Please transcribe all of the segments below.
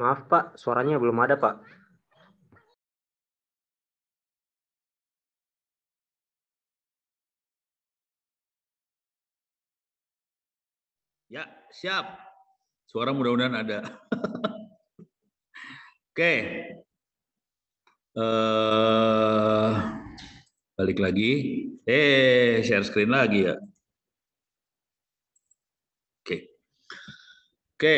Maaf Pak, suaranya belum ada Pak. Ya, siap. Suara mudah-mudahan ada. Oke. Balik lagi. Share screen lagi ya. Oke. Oke.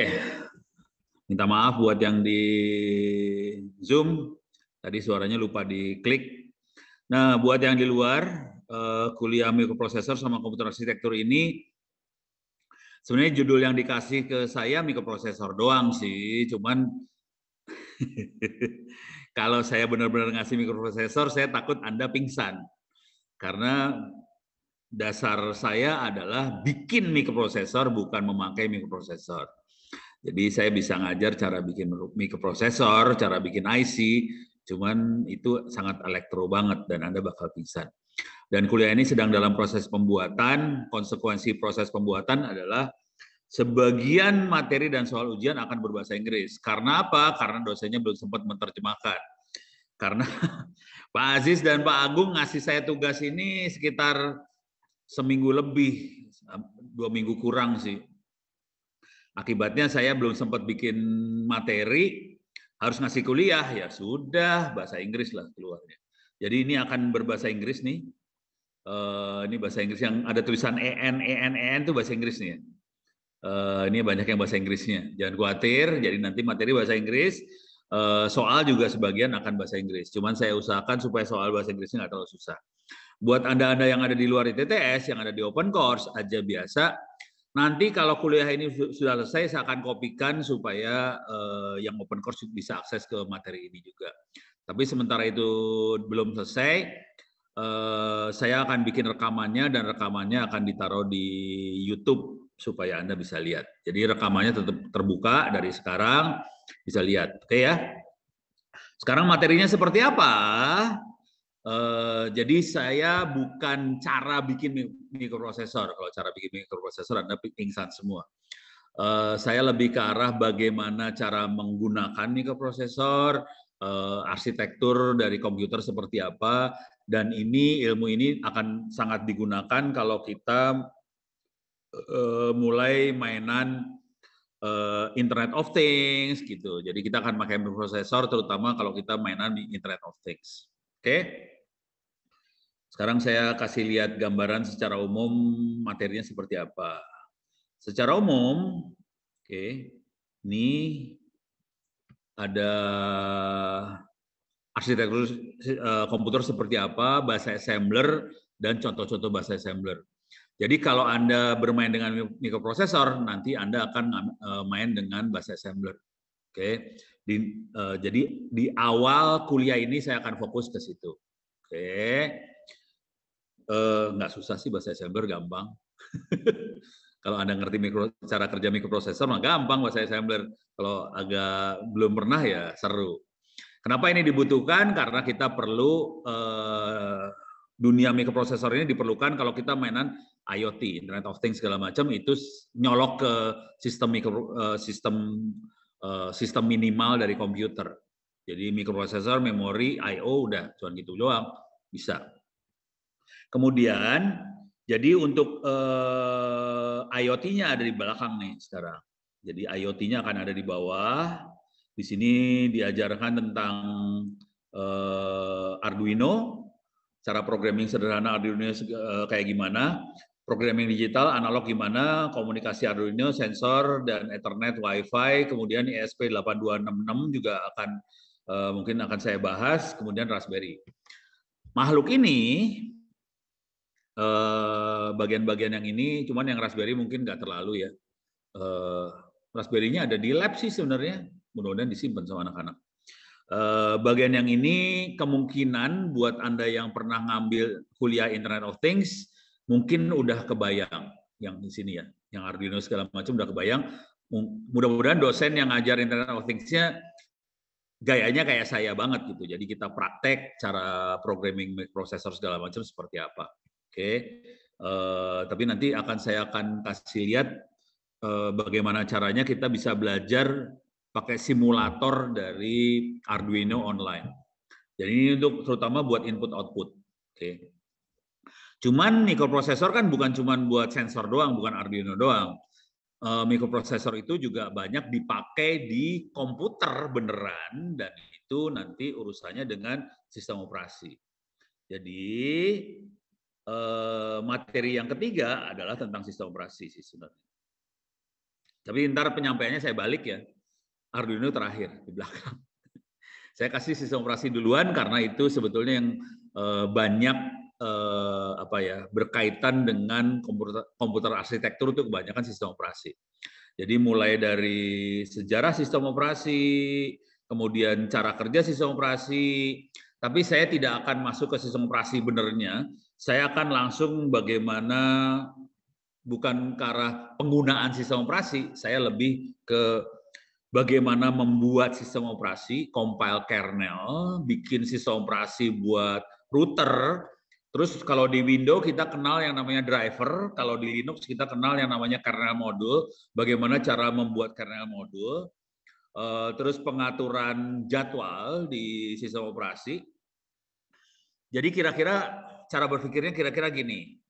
Minta maaf buat yang di Zoom. Tadi suaranya lupa diklik. Nah, buat yang di luar, kuliah mikroprosesor sama komputer arsitektur ini, sebenarnya judul yang dikasih ke saya mikroprosesor doang sih. Cuman kalau saya benar-benar ngasih mikroprosesor, saya takut Anda pingsan. Karena dasar saya adalah bikin mikroprosesor, bukan memakai mikroprosesor. Jadi saya bisa ngajar cara bikin mikroprosesor, cara bikin IC, cuman itu sangat elektro banget dan Anda bakal pingsan. Dan kuliah ini sedang dalam proses pembuatan, konsekuensi proses pembuatan adalah sebagian materi dan soal ujian akan berbahasa Inggris. Karena apa? Karena dosennya belum sempat menerjemahkan. Karena Pak Aziz dan Pak Agung ngasih saya tugas ini sekitar seminggu lebih, 2 minggu kurang sih. Akibatnya saya belum sempat bikin materi, harus ngasih kuliah, ya sudah, bahasa Inggris lah keluarnya. Jadi ini akan berbahasa Inggris nih. Ini bahasa Inggris yang ada tulisan EN itu bahasa Inggris nih ya. Ini banyak yang bahasa Inggrisnya. Jangan khawatir, jadi nanti materi bahasa Inggris, soal juga sebagian akan bahasa Inggris. Cuman saya usahakan supaya soal bahasa Inggrisnya nggak terlalu susah. Buat Anda-Anda yang ada di luar ITTS, yang ada di open course aja biasa, nanti kalau kuliah ini sudah selesai, saya akan kopikan supaya yang open course bisa akses ke materi ini juga. Tapi sementara itu belum selesai, saya akan bikin rekamannya dan rekamannya akan ditaruh di YouTube supaya Anda bisa lihat. Jadi rekamannya tetap terbuka dari sekarang, bisa lihat. Oke ya. Sekarang materinya seperti apa? Jadi saya bukan cara bikin mikroprosesor. Kalau cara bikin mikroprosesor Anda pingsan semua. Saya lebih ke arah bagaimana cara menggunakan mikroprosesor, arsitektur dari komputer seperti apa, dan ilmu ini akan sangat digunakan kalau kita mulai mainan Internet of Things gitu. Jadi kita akan pakai mikroprosesor terutama kalau kita mainan di Internet of Things. Oke? Sekarang saya kasih lihat gambaran secara umum materinya seperti apa. Secara umum, oke, ini ada arsitektur komputer seperti apa, bahasa assembler, dan contoh-contoh bahasa assembler. Jadi kalau Anda bermain dengan mikroprosesor, nanti Anda akan main dengan bahasa assembler. Oke, jadi di awal kuliah ini saya akan fokus ke situ. Oke, nggak susah sih bahasa assembler, gampang. Kalau Anda ngerti cara kerja mikroprosesor, mah gampang bahasa assembler. Kalau agak belum pernah ya seru. Kenapa ini dibutuhkan? Karena kita perlu dunia mikroprosesor ini diperlukan kalau kita mainan IoT, Internet of Things segala macam, itu nyolok ke sistem minimal dari komputer. Jadi mikroprosesor, memori, I/O udah cuma gitu doang bisa. Kemudian jadi untuk IoT-nya ada di belakang nih sekarang. Jadi IoT-nya akan ada di bawah. Di sini diajarkan tentang Arduino, cara programming sederhana Arduino kayak gimana, programming digital, analog gimana, komunikasi Arduino, sensor, dan Ethernet, Wi-Fi, kemudian ESP8266 juga akan mungkin akan saya bahas, kemudian Raspberry. Makhluk ini, bagian-bagian yang ini, cuman yang Raspberry mungkin nggak terlalu ya. Raspberry-nya ada di lab sih sebenarnya, mudah-mudahan disimpan sama anak-anak. Bagian yang ini kemungkinan buat Anda yang pernah ngambil kuliah Internet of Things mungkin udah kebayang yang di sini ya, yang Arduino segala macam udah kebayang. Mudah-mudahan dosen yang ngajar Internet of Things-nya gayanya kayak saya banget gitu. Jadi kita praktek cara programming microprocessor segala macam seperti apa. Oke. Tapi nanti saya akan kasih lihat bagaimana caranya kita bisa belajar pakai simulator dari Arduino online. Jadi ini untuk terutama buat input output. Oke. Cuman mikroprosesor kan bukan cuma buat sensor doang, bukan Arduino doang. Mikroprosesor itu juga banyak dipakai di komputer beneran, dan itu nanti urusannya dengan sistem operasi. Jadi materi yang ketiga adalah tentang sistem operasi sih sebenarnya. Tapi ntar penyampaiannya saya balik ya, Arduino terakhir di belakang. Saya kasih sistem operasi duluan karena itu sebetulnya yang banyak berkaitan dengan komputer arsitektur, itu kebanyakan sistem operasi. Jadi mulai dari sejarah sistem operasi, kemudian cara kerja sistem operasi, tapi saya tidak akan masuk ke sistem operasi benernya. Saya akan langsung bagaimana, bukan ke arah penggunaan sistem operasi, saya lebih ke bagaimana membuat sistem operasi, compile kernel, bikin sistem operasi buat router. Terus kalau di Windows kita kenal yang namanya driver, kalau di Linux kita kenal yang namanya kernel modul, bagaimana cara membuat kernel modul, terus pengaturan jadwal di sistem operasi. Jadi kira-kira cara berpikirnya kira-kira gini,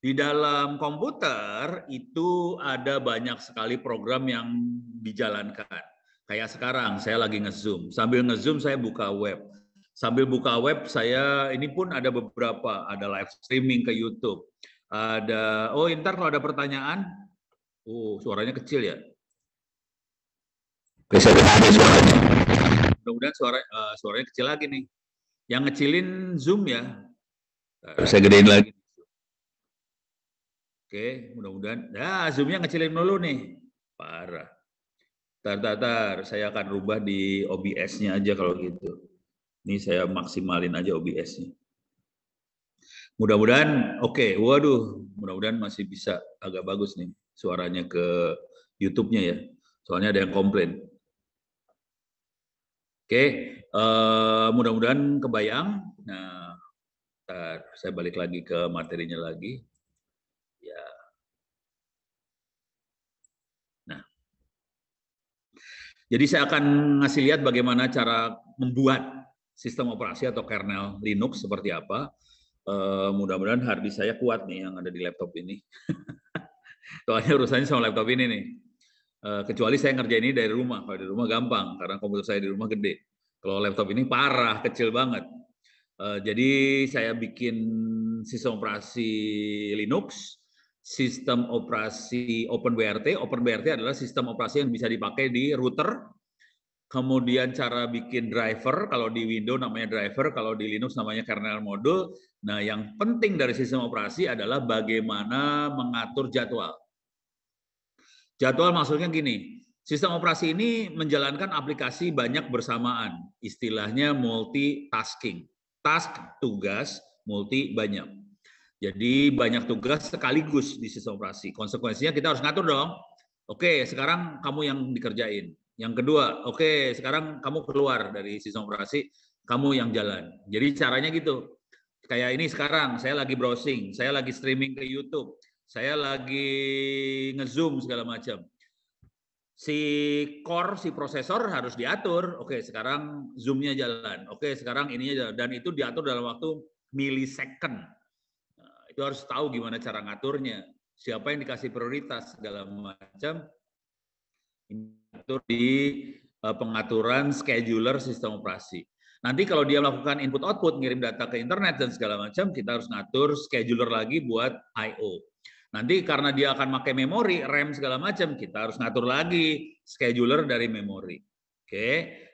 di dalam komputer itu ada banyak sekali program yang dijalankan. Kayak sekarang saya lagi nge-zoom, sambil nge-zoom saya buka web. Sambil buka web saya ini pun ada beberapa, ada live streaming ke YouTube. Ada, ntar kalau ada pertanyaan, suaranya kecil ya. Bisa dengar suaranya. Mudah-mudahan suaranya kecil lagi nih. Yang ngecilin Zoom ya. Saya gedein lagi. Oke, mudah-mudahan. Ya, Zoom-nya ngecilin dulu nih. Parah. Tar, saya akan rubah di OBS-nya aja kalau gitu. Ini saya maksimalin aja OBS-nya. Mudah-mudahan, oke. Waduh, mudah-mudahan masih bisa agak bagus nih suaranya ke YouTube-nya ya. Soalnya ada yang komplain. Oke, mudah-mudahan kebayang. Nah, saya balik lagi ke materinya lagi. Ya. Nah, jadi saya akan ngasih lihat bagaimana cara membuat sistem operasi atau kernel Linux seperti apa. Mudah-mudahan hard disk saya kuat nih yang ada di laptop ini. Soalnya urusannya sama laptop ini nih. Kecuali saya ngerjain ini dari rumah. Kalau di rumah gampang, karena komputer saya di rumah gede. Kalau laptop ini parah, kecil banget. Jadi saya bikin sistem operasi Linux, sistem operasi OpenBRT. OpenBRT adalah sistem operasi yang bisa dipakai di router. Kemudian cara bikin driver, kalau di Windows namanya driver, kalau di Linux namanya kernel modul. Nah, yang penting dari sistem operasi adalah bagaimana mengatur jadwal. Jadwal maksudnya gini, sistem operasi ini menjalankan aplikasi banyak bersamaan, istilahnya multitasking. Task, tugas, multi, banyak. Jadi banyak tugas sekaligus di sistem operasi. Konsekuensinya kita harus ngatur dong. Oke, sekarang kamu yang dikerjain. Yang kedua, oke, sekarang kamu keluar dari sistem operasi, kamu yang jalan. Jadi caranya gitu. Kayak ini sekarang, saya lagi browsing, saya lagi streaming ke YouTube, saya lagi nge-zoom segala macam. Si core, si prosesor harus diatur. Oke, sekarang zoom-nya jalan. Oke, sekarang ininya jalan. Dan itu diatur dalam waktu millisecond. Nah, itu harus tahu gimana cara ngaturnya. Siapa yang dikasih prioritas, segala macam. Itu di pengaturan scheduler sistem operasi. Nanti kalau dia melakukan input output, ngirim data ke internet dan segala macam, kita harus ngatur scheduler lagi buat I/O. Nanti karena dia akan pakai memori, RAM segala macam, kita harus ngatur lagi scheduler dari memori. Oke,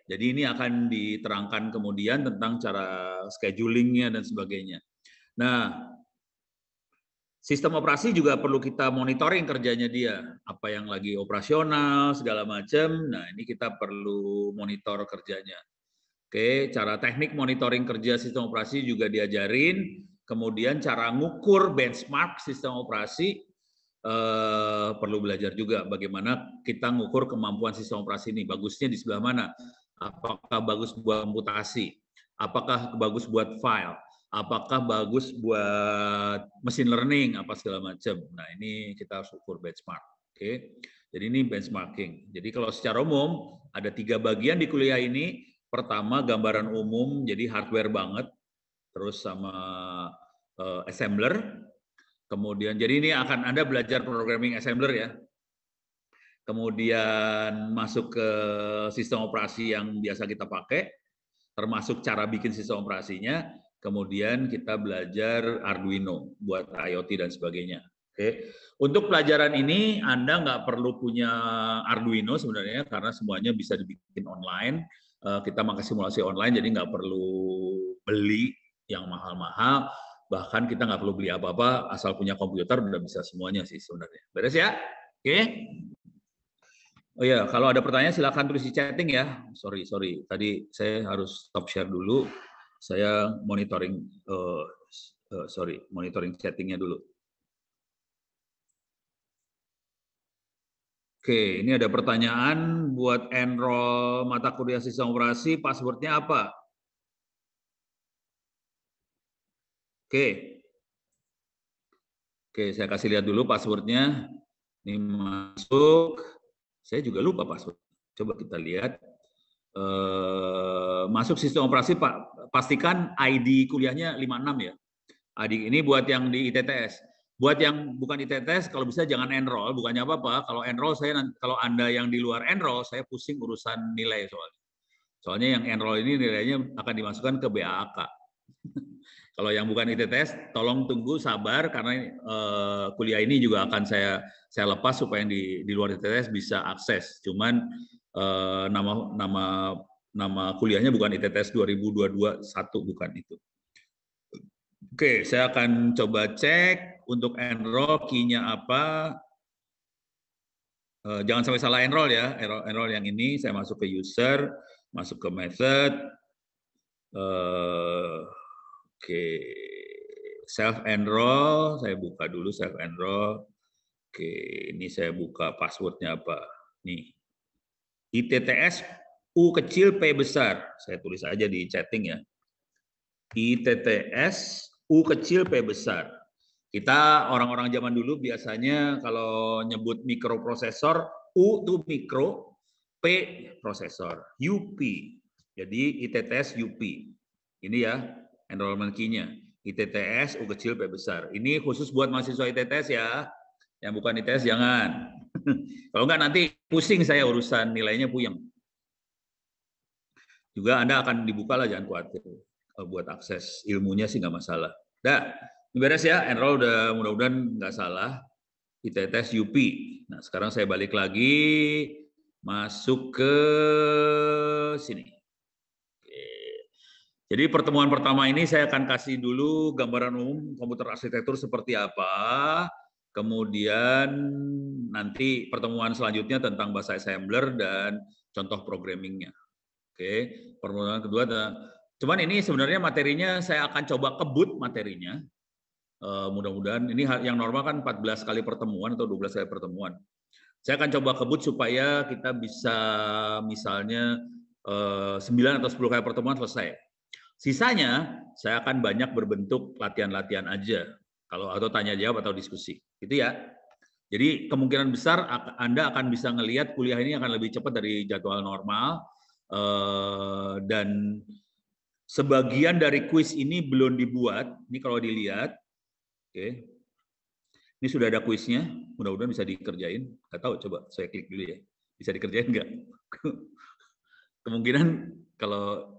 jadi ini akan diterangkan kemudian tentang cara schedulingnya dan sebagainya. Nah, sistem operasi juga perlu kita monitoring kerjanya dia, apa yang lagi operasional, segala macam. Nah, ini kita perlu monitor kerjanya. Oke, cara teknik monitoring kerja sistem operasi juga diajarin. Kemudian cara ngukur benchmark sistem operasi, perlu belajar juga bagaimana kita ngukur kemampuan sistem operasi ini. Bagusnya di sebelah mana? Apakah bagus buat komputasi? Apakah bagus buat file? Apakah bagus buat machine learning, apa segala macam. Nah, ini kita harus ukur benchmark. Oke. Jadi ini benchmarking. Jadi kalau secara umum ada 3 bagian di kuliah ini. Pertama gambaran umum, jadi hardware banget, terus sama assembler. Kemudian jadi ini akan Anda belajar programming assembler ya. Kemudian masuk ke sistem operasi yang biasa kita pakai, termasuk cara bikin sistem operasinya. Kemudian kita belajar Arduino buat IoT dan sebagainya. Oke, untuk pelajaran ini Anda nggak perlu punya Arduino sebenarnya karena semuanya bisa dibikin online. Kita pakai simulasi online, jadi nggak perlu beli yang mahal-mahal. Bahkan kita nggak perlu beli apa-apa, asal punya komputer udah bisa semuanya sih sebenarnya. Beres ya? Oke. Oh ya, kalau ada pertanyaan silakan tulis di chatting ya. Sorry, tadi saya harus stop share dulu. Saya monitoring, monitoring chattingnya dulu. Oke, ini ada pertanyaan buat enroll mata kuliah sistem operasi, passwordnya apa? Oke, saya kasih lihat dulu passwordnya. Ini masuk, saya juga lupa password. Coba kita lihat. Masuk sistem operasi, Pak, pastikan ID kuliahnya 56 ya. ID ini buat yang di ITTS. Buat yang bukan ITTS, kalau bisa jangan enroll, bukannya apa-apa. Kalau enroll, kalau Anda yang di luar enroll, saya pusing urusan nilai soalnya. Soalnya yang enroll ini nilainya akan dimasukkan ke BAK. Kalau yang bukan ITTS, tolong tunggu sabar karena kuliah ini juga akan saya lepas supaya yang di luar ITTS bisa akses. Cuman nama kuliahnya bukan ITTS 2022-1, bukan itu. Oke, saya akan coba cek untuk enroll key-nya apa. Jangan sampai salah enroll ya. Enroll yang ini saya masuk ke user, masuk ke method. Oke, self enroll, saya buka dulu self enroll. Oke, ini saya buka passwordnya apa? Nih, ITTS U kecil P besar. Saya tulis aja di chatting ya. ITTS U kecil P besar. Kita orang-orang zaman dulu biasanya kalau nyebut mikroprosesor, U itu mikro, P prosesor, UP. Jadi ITTS UP. Ini ya enrollment key-nya. ITTS U kecil P besar. Ini khusus buat mahasiswa ITTS ya. Yang bukan ITTS jangan. Kalau enggak nanti pusing saya urusan nilainya puyeng. Juga Anda akan dibuka lah, jangan khawatir. Buat akses ilmunya sih nggak masalah. Dah, beres ya, enroll udah mudah-mudahan nggak salah. ITTS UP. Nah, sekarang saya balik lagi, masuk ke sini. Oke. Jadi pertemuan pertama ini saya akan kasih dulu gambaran umum komputer arsitektur seperti apa. Kemudian nanti pertemuan selanjutnya tentang bahasa assembler dan contoh programmingnya. Oke, pertemuan kedua cuman ini sebenarnya materinya saya akan coba kebut materinya. Mudah-mudahan ini yang normal kan 14 kali pertemuan atau 12 kali pertemuan. Saya akan coba kebut supaya kita bisa misalnya 9 atau 10 kali pertemuan selesai. Sisanya saya akan banyak berbentuk latihan-latihan aja atau tanya jawab atau diskusi. Gitu ya. Jadi kemungkinan besar Anda akan bisa ngelihat kuliah ini akan lebih cepat dari jadwal normal. Dan sebagian dari kuis ini belum dibuat. Ini kalau dilihat, oke, ini sudah ada kuisnya. Mudah-mudahan bisa dikerjain. Nggak tahu, coba saya klik dulu ya. Bisa dikerjain nggak? Kemungkinan kalau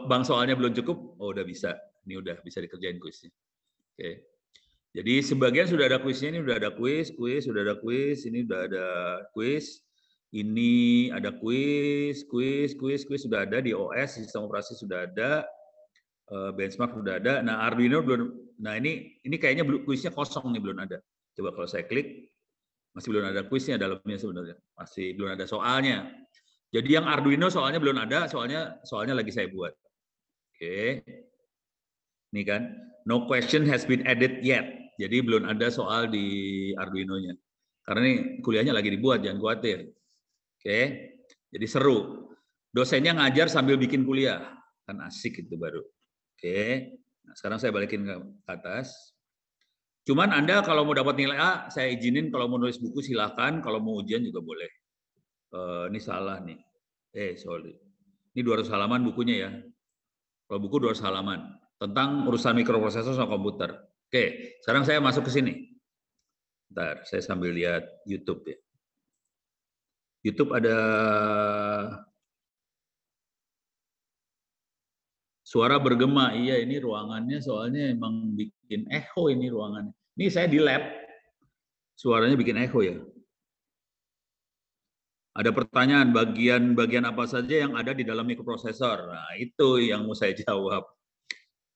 bang soalnya belum cukup, oh udah bisa. Ini udah bisa dikerjain kuisnya. Oke. Jadi sebagian sudah ada kuisnya. Ini udah ada kuis, sudah ada kuis. Ini udah ada kuis. Ini ada kuis sudah ada di OS, sistem operasi sudah ada, benchmark sudah ada. Nah, Arduino belum. Nah, ini kayaknya kuisnya kosong nih, belum ada. Coba kalau saya klik, masih belum ada kuisnya dalamnya sebenarnya. Masih belum ada soalnya. Jadi yang Arduino soalnya belum ada, soalnya lagi saya buat. Oke. Ini kan, no question has been added yet. Jadi belum ada soal di Arduino-nya. Karena ini kuliahnya lagi dibuat, jangan khawatir. Oke, jadi seru. Dosennya ngajar sambil bikin kuliah, kan asik itu baru. Oke, nah, sekarang saya balikin ke atas. Cuman Anda kalau mau dapat nilai A, saya izinin. Kalau mau nulis buku silahkan. Kalau mau ujian juga boleh. Ini salah nih. Sorry. Ini 200 halaman bukunya ya. Kalau buku 200 halaman. Tentang urusan mikroprosesor sama komputer. Oke, sekarang saya masuk ke sini. Bentar, saya sambil lihat YouTube ya. YouTube ada suara bergema. Iya, ini ruangannya soalnya emang bikin echo ini ruangannya. Ini saya di lab. Suaranya bikin echo ya. Ada pertanyaan bagian-bagian apa saja yang ada di dalam mikroprosesor. Nah, itu yang mau saya jawab.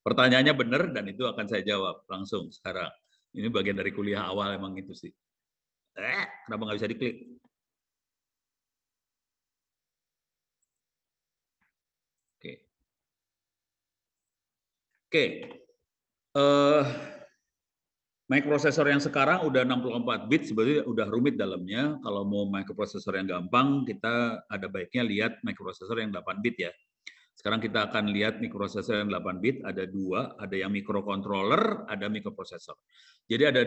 Pertanyaannya benar dan itu akan saya jawab langsung sekarang. Ini bagian dari kuliah awal emang itu sih. Kenapa nggak bisa diklik? Oke. Microprosesor yang sekarang udah 64 bit, sebetulnya udah rumit dalamnya. Kalau mau microprosesor yang gampang, kita ada baiknya lihat microprosesor yang 8 bit ya. Sekarang kita akan lihat microprosesor yang 8 bit, ada dua, ada yang microcontroller, ada microprosesor. Jadi ada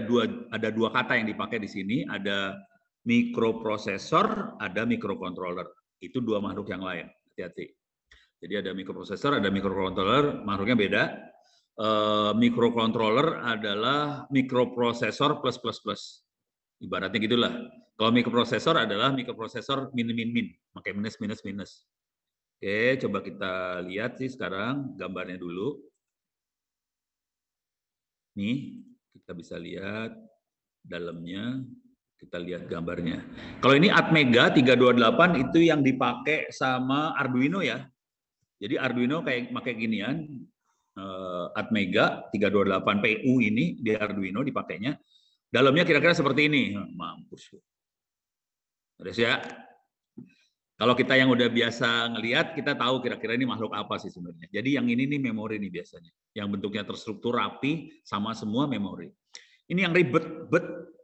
dua kata yang dipakai di sini, ada microprosesor, ada microcontroller. Itu dua makhluk yang lain, hati-hati. Jadi ada microprosesor, ada microcontroller, makhluknya beda. Microcontroller adalah microprosesor plus plus plus. Ibaratnya gitulah. Kalau microprosesor adalah microprosesor min min min, pakai minus minus minus. Oke, coba kita lihat sih sekarang gambarnya dulu. Nih, kita bisa lihat dalamnya, kita lihat gambarnya. Kalau ini Atmega 328 itu yang dipakai sama Arduino ya. Jadi Arduino kayak pakai ginian, Atmega 328 PU ini di Arduino dipakainya. Dalamnya kira-kira seperti ini. Mampus. Terus ya. Kalau kita yang udah biasa ngelihat, kita tahu kira-kira ini makhluk apa sih sebenarnya. Jadi yang ini nih memori nih biasanya. Yang bentuknya terstruktur rapi, sama semua memori. Ini yang ribet,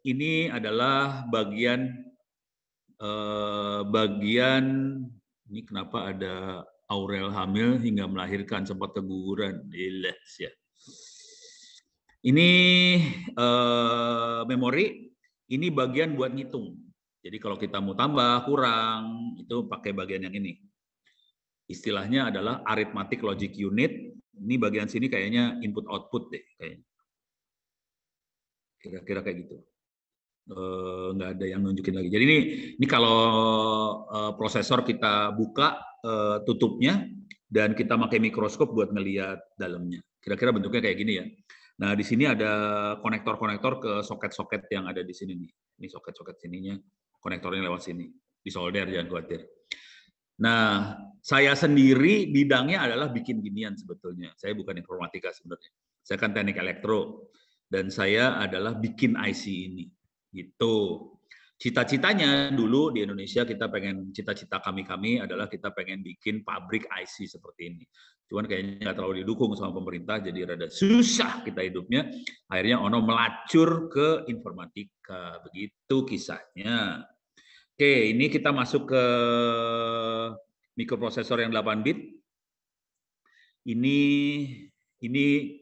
ini adalah bagian ini kenapa ada Aurel hamil hingga melahirkan sempat keguguran. Ya. Ini memori, ini bagian buat ngitung. Jadi kalau kita mau tambah, kurang, itu pakai bagian yang ini. Istilahnya adalah arithmetic logic unit. Ini bagian sini kayaknya input output deh, kayaknya. Kira-kira kayak gitu. Nggak ada yang nunjukin lagi. Jadi ini kalau prosesor kita buka tutupnya dan kita pakai mikroskop buat ngelihat dalamnya. Kira-kira bentuknya kayak gini ya. Nah, di sini ada konektor-konektor ke soket-soket yang ada di sini nih. Ini soket-soket sininya, konektornya lewat sini. Disolder, jangan khawatir. Nah, saya sendiri bidangnya adalah bikin ginian sebetulnya. Saya bukan informatika sebenarnya. Saya kan teknik elektro dan saya adalah bikin IC ini. Gitu. Cita-citanya dulu di Indonesia kita pengen, cita-cita kami adalah kita pengen bikin pabrik IC seperti ini. Cuman kayaknya nggak terlalu didukung sama pemerintah, jadi rada susah kita hidupnya. Akhirnya Ono melacur ke informatika. Begitu kisahnya. Oke, ini kita masuk ke mikroprosesor yang 8 bit. Ini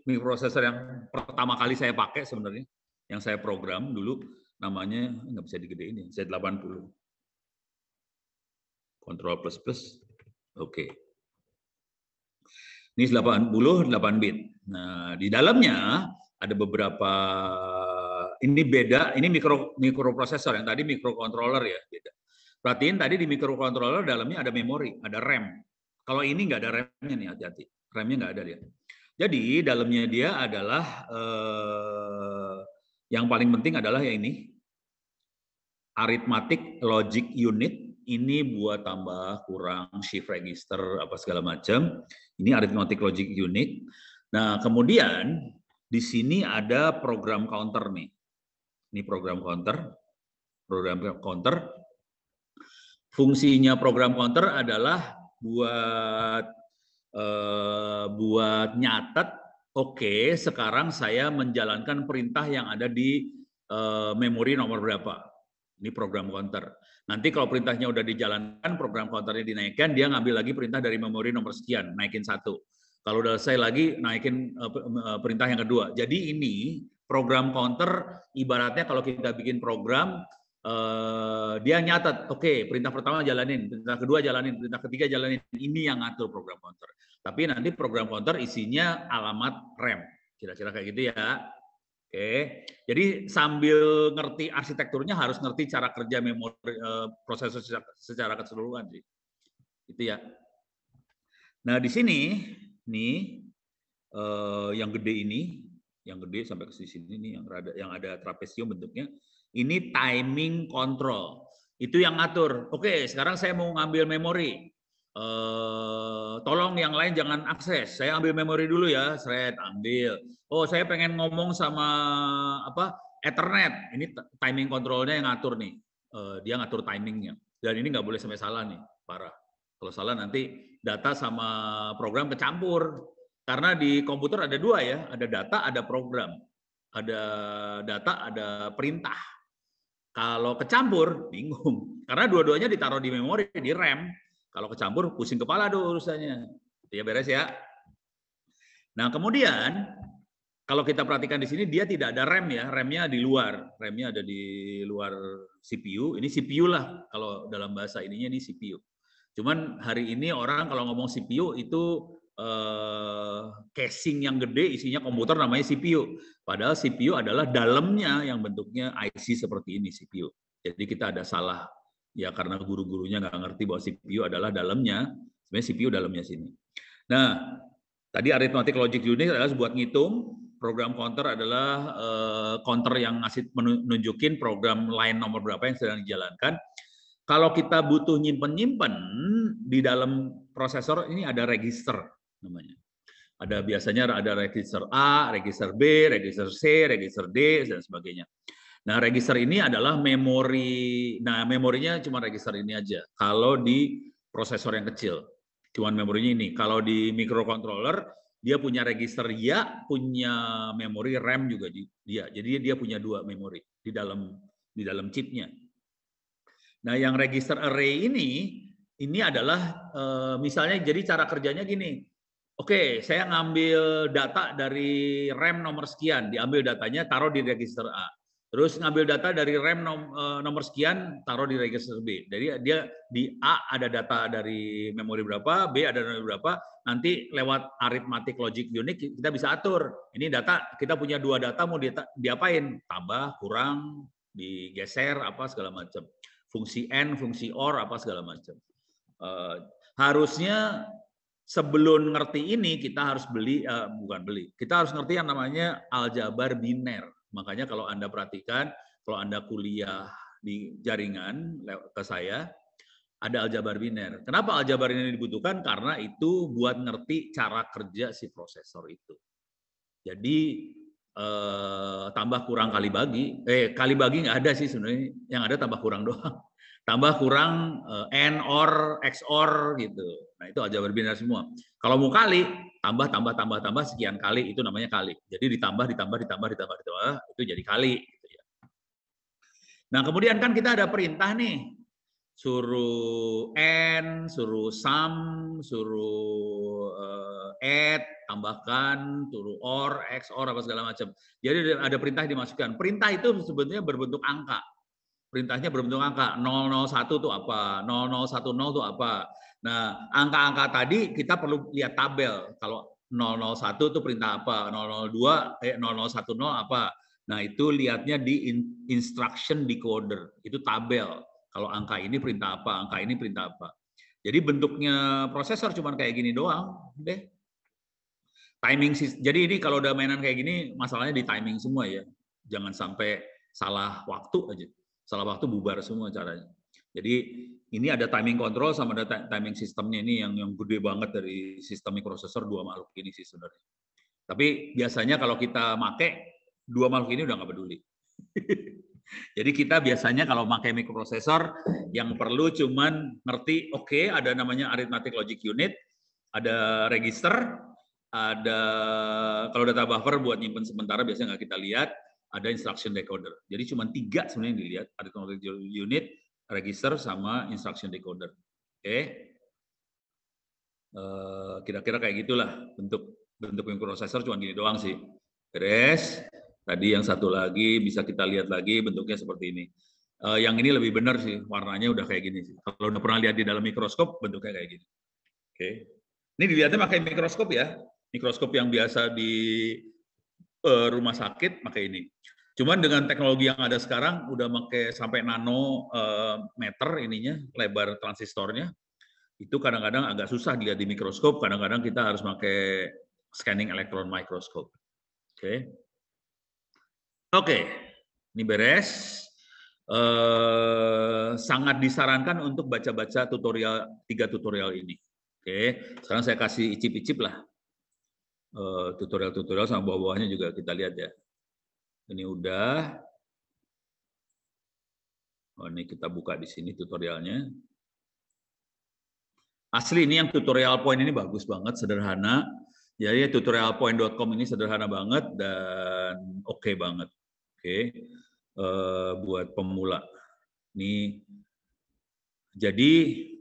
mikroprosesor yang pertama kali saya pakai sebenarnya, yang saya program dulu. Namanya nggak bisa digedein ya, Z80. Kontrol plus plus. Oke. Ini 88 bit. Nah, di dalamnya ada beberapa, ini beda, ini mikroprosesor, yang tadi mikrocontroller ya, beda. Perhatiin tadi di mikrocontroller dalamnya ada memori, ada RAM. Kalau ini nggak ada RAM-nya nih, hati-hati. RAM-nya nggak ada dia. Jadi dalamnya dia adalah yang paling penting adalah yang ini, arithmetic logic unit. Ini buat tambah, kurang, shift register, apa segala macam. Ini arithmetic logic unit. Nah, kemudian di sini ada program counter nih. Ini program counter. Program counter. Fungsinya program counter adalah buat nyatet, oke, sekarang saya menjalankan perintah yang ada di memori nomor berapa. Ini program counter. Nanti kalau perintahnya udah dijalankan, program counternya dinaikkan, dia ngambil lagi perintah dari memori nomor sekian, naikin 1. Kalau udah selesai lagi, naikin perintah yang kedua. Jadi ini Program counter ibaratnya kalau kita bikin program, dia nyatet, oke, perintah pertama jalanin, perintah kedua jalanin, perintah ketiga jalanin. Ini yang ngatur program counter. Tapi nanti program counter isinya alamat rem. Kira-kira kayak gitu ya. Oke, jadi sambil ngerti arsitekturnya harus ngerti cara kerja memori prosesor secara keseluruhan sih. Itu ya. Nah, di sini nih yang gede ini, yang gede sampai ke sini nih yang ada trapesium bentuknya, ini timing control. Itu yang ngatur. Oke, sekarang saya mau ngambil memori. Tolong yang lain jangan akses. Saya ambil memori dulu ya, thread ambil. Oh, saya pengen ngomong sama apa? Ethernet. Ini timing controlnya yang ngatur nih. Dia ngatur timingnya. Dan ini nggak boleh sampai salah nih, parah. Kalau salah nanti data sama program kecampur. Karena di komputer ada dua ya, ada data, ada program. Ada data, ada perintah. Kalau kecampur, bingung. Karena dua-duanya ditaruh di memori, di RAM. Kalau kecampur, pusing kepala tuh urusannya. Ya beres ya. Nah, kemudian kalau kita perhatikan di sini, dia tidak ada RAM ya. RAM-nya di luar. RAM-nya ada di luar CPU. Ini CPU lah. Kalau dalam bahasa ininya ini CPU. Cuman hari ini orang kalau ngomong CPU itu casing yang gede, isinya komputer namanya CPU. Padahal CPU adalah dalamnya yang bentuknya IC seperti ini, CPU. Jadi kita ada salah. Ya karena guru-gurunya nggak ngerti bahwa CPU adalah dalamnya, sebenarnya CPU dalamnya sini. Nah, tadi arithmetic logic unit adalah buat ngitung, program counter adalah counter yang ngasih menunjukin program line nomor berapa yang sedang dijalankan. Kalau kita butuh nyimpen-nyimpen di dalam prosesor ini ada register namanya. Ada biasanya ada register A, register B, register C, register D dan sebagainya. Nah, register ini adalah memori. Nah, memorinya cuma register ini aja. Kalau di prosesor yang kecil, cuma memorinya ini. Kalau di microcontroller, dia punya register ya, punya memori RAM juga dia. Jadi dia punya dua memori di dalam chipnya. Nah, yang register array ini adalah misalnya jadi cara kerjanya gini. Oke, saya ngambil data dari RAM nomor sekian, diambil datanya taruh di register A. Terus ngambil data dari RAM nomor sekian, taruh di register B. Jadi dia di A ada data dari memori berapa, B ada memori berapa, nanti lewat arithmetic logic unit kita bisa atur. Ini data, kita punya dua data mau diapain? Tambah, kurang, digeser, apa segala macam. Fungsi N, fungsi OR, apa segala macam. Harusnya sebelum ngerti ini kita harus kita harus ngerti yang namanya aljabar biner. Makanya kalau Anda perhatikan, kalau Anda kuliah di jaringan ke saya, ada aljabar biner. Kenapa aljabar ini dibutuhkan? Karena itu buat ngerti cara kerja si prosesor itu. Jadi tambah kurang kali bagi, kali bagi nggak ada sih sebenarnya, yang ada tambah kurang doang. Tambah kurang N, OR, XOR gitu. Nah itu aljabar biner semua. Kalau mau kali, tambah sekian kali, itu namanya kali. Jadi ditambah, itu jadi kali. Gitu ya. Nah kemudian kan kita ada perintah nih, suruh N, suruh sum, suruh add, tambahkan, suruh OR, XOR, apa segala macam. Jadi ada perintah dimasukkan. Perintah itu sebetulnya berbentuk angka. Perintahnya berbentuk angka. 001 itu apa? 0010 itu apa? Nah, angka-angka tadi kita perlu lihat tabel. Kalau 001 itu perintah apa? 002, 0010 apa? Nah, itu lihatnya di instruction decoder. Itu tabel. Kalau angka ini perintah apa? Angka ini perintah apa? Jadi bentuknya prosesor cuma kayak gini doang. Deh. Timing. Jadi ini kalau udah mainan kayak gini, masalahnya di timing semua ya. Jangan sampai salah waktu aja. Salah waktu bubar semua caranya. Jadi ini ada timing control sama ada timing sistemnya ini yang gede banget dari sistem mikroprosesor dua makhluk ini sih sebenarnya. Tapi biasanya kalau kita make dua makhluk ini udah nggak peduli. Jadi kita biasanya kalau pakai mikroprosesor yang perlu cuman ngerti oke, ada namanya arithmetic logic unit, ada register, ada kalau data buffer buat nyimpen sementara biasanya nggak kita lihat. Ada instruction decoder. Jadi cuma 3 sebenarnya yang dilihat, arithmetic unit, register, sama instruction decoder. Oke. Kira-kira kayak gitulah bentuk mikroprosesor, cuma gini doang sih. Beres. Tadi yang satu lagi bisa kita lihat lagi bentuknya seperti ini. Yang ini lebih benar sih, warnanya udah kayak gini sih. Kalau udah pernah lihat di dalam mikroskop, bentuknya kayak gini. Oke. Ini dilihatnya pakai mikroskop ya. Mikroskop yang biasa di rumah sakit pakai ini. Cuman dengan teknologi yang ada sekarang udah pakai sampai nanometer ininya, lebar transistornya. Itu kadang-kadang agak susah dilihat di mikroskop, kadang-kadang kita harus pakai scanning electron microscope. Oke. Oke, ini beres. Sangat disarankan untuk baca-baca tutorial 3 tutorial ini. Oke, sekarang saya kasih icip-icip lah. Tutorial-tutorial sama bawah-bawahnya juga kita lihat ya. Ini udah. Oh, ini kita buka di sini tutorialnya. Asli ini yang tutorial point ini bagus banget, sederhana. Jadi tutorialpoint.com ini sederhana banget dan oke banget. Oke. Buat pemula. Ini jadi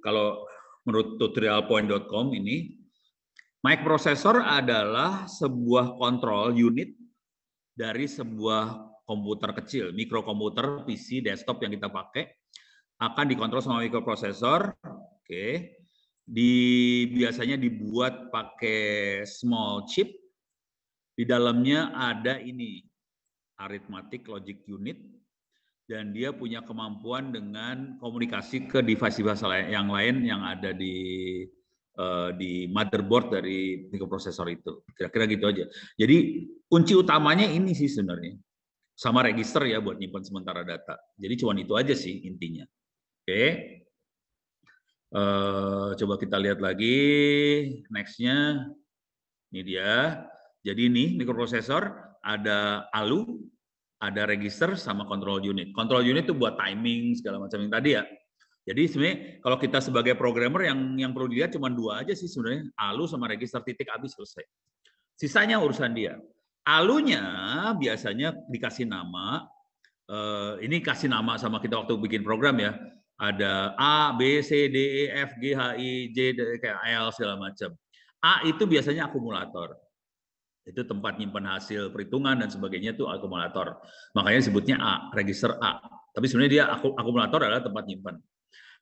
kalau menurut tutorialpoint.com ini microprocessor adalah sebuah kontrol unit dari sebuah komputer kecil, mikrokomputer PC desktop yang kita pakai akan dikontrol sama mikroprosesor. Oke. Biasanya dibuat pakai small chip. Di dalamnya ada ini arithmetic logic unit dan dia punya kemampuan dengan komunikasi ke device-device yang lain yang ada di motherboard dari mikroprosesor itu. Kira-kira gitu aja. Jadi kunci utamanya ini sih sebenarnya. Sama register ya buat nyimpan sementara data. Jadi cuma itu aja sih intinya. Oke. Coba kita lihat lagi next-nya. Ini dia. Jadi ini mikroprosesor ada ALU, ada register sama control unit. Control unit itu buat timing segala macam yang tadi ya. Jadi sebenarnya kalau kita sebagai programmer yang perlu dilihat cuma 2 aja sih sebenarnya, ALU sama register, titik, habis, selesai. Sisanya urusan dia. ALU-nya biasanya dikasih nama, ini kasih nama sama kita waktu bikin program ya. Ada A, B, C, D, E, F, G, H, I, J, kayak L segala macam. A itu biasanya akumulator. Itu tempat nyimpan hasil perhitungan dan sebagainya itu akumulator. Makanya disebutnya A, register A. Tapi sebenarnya dia akumulator adalah tempat nyimpan.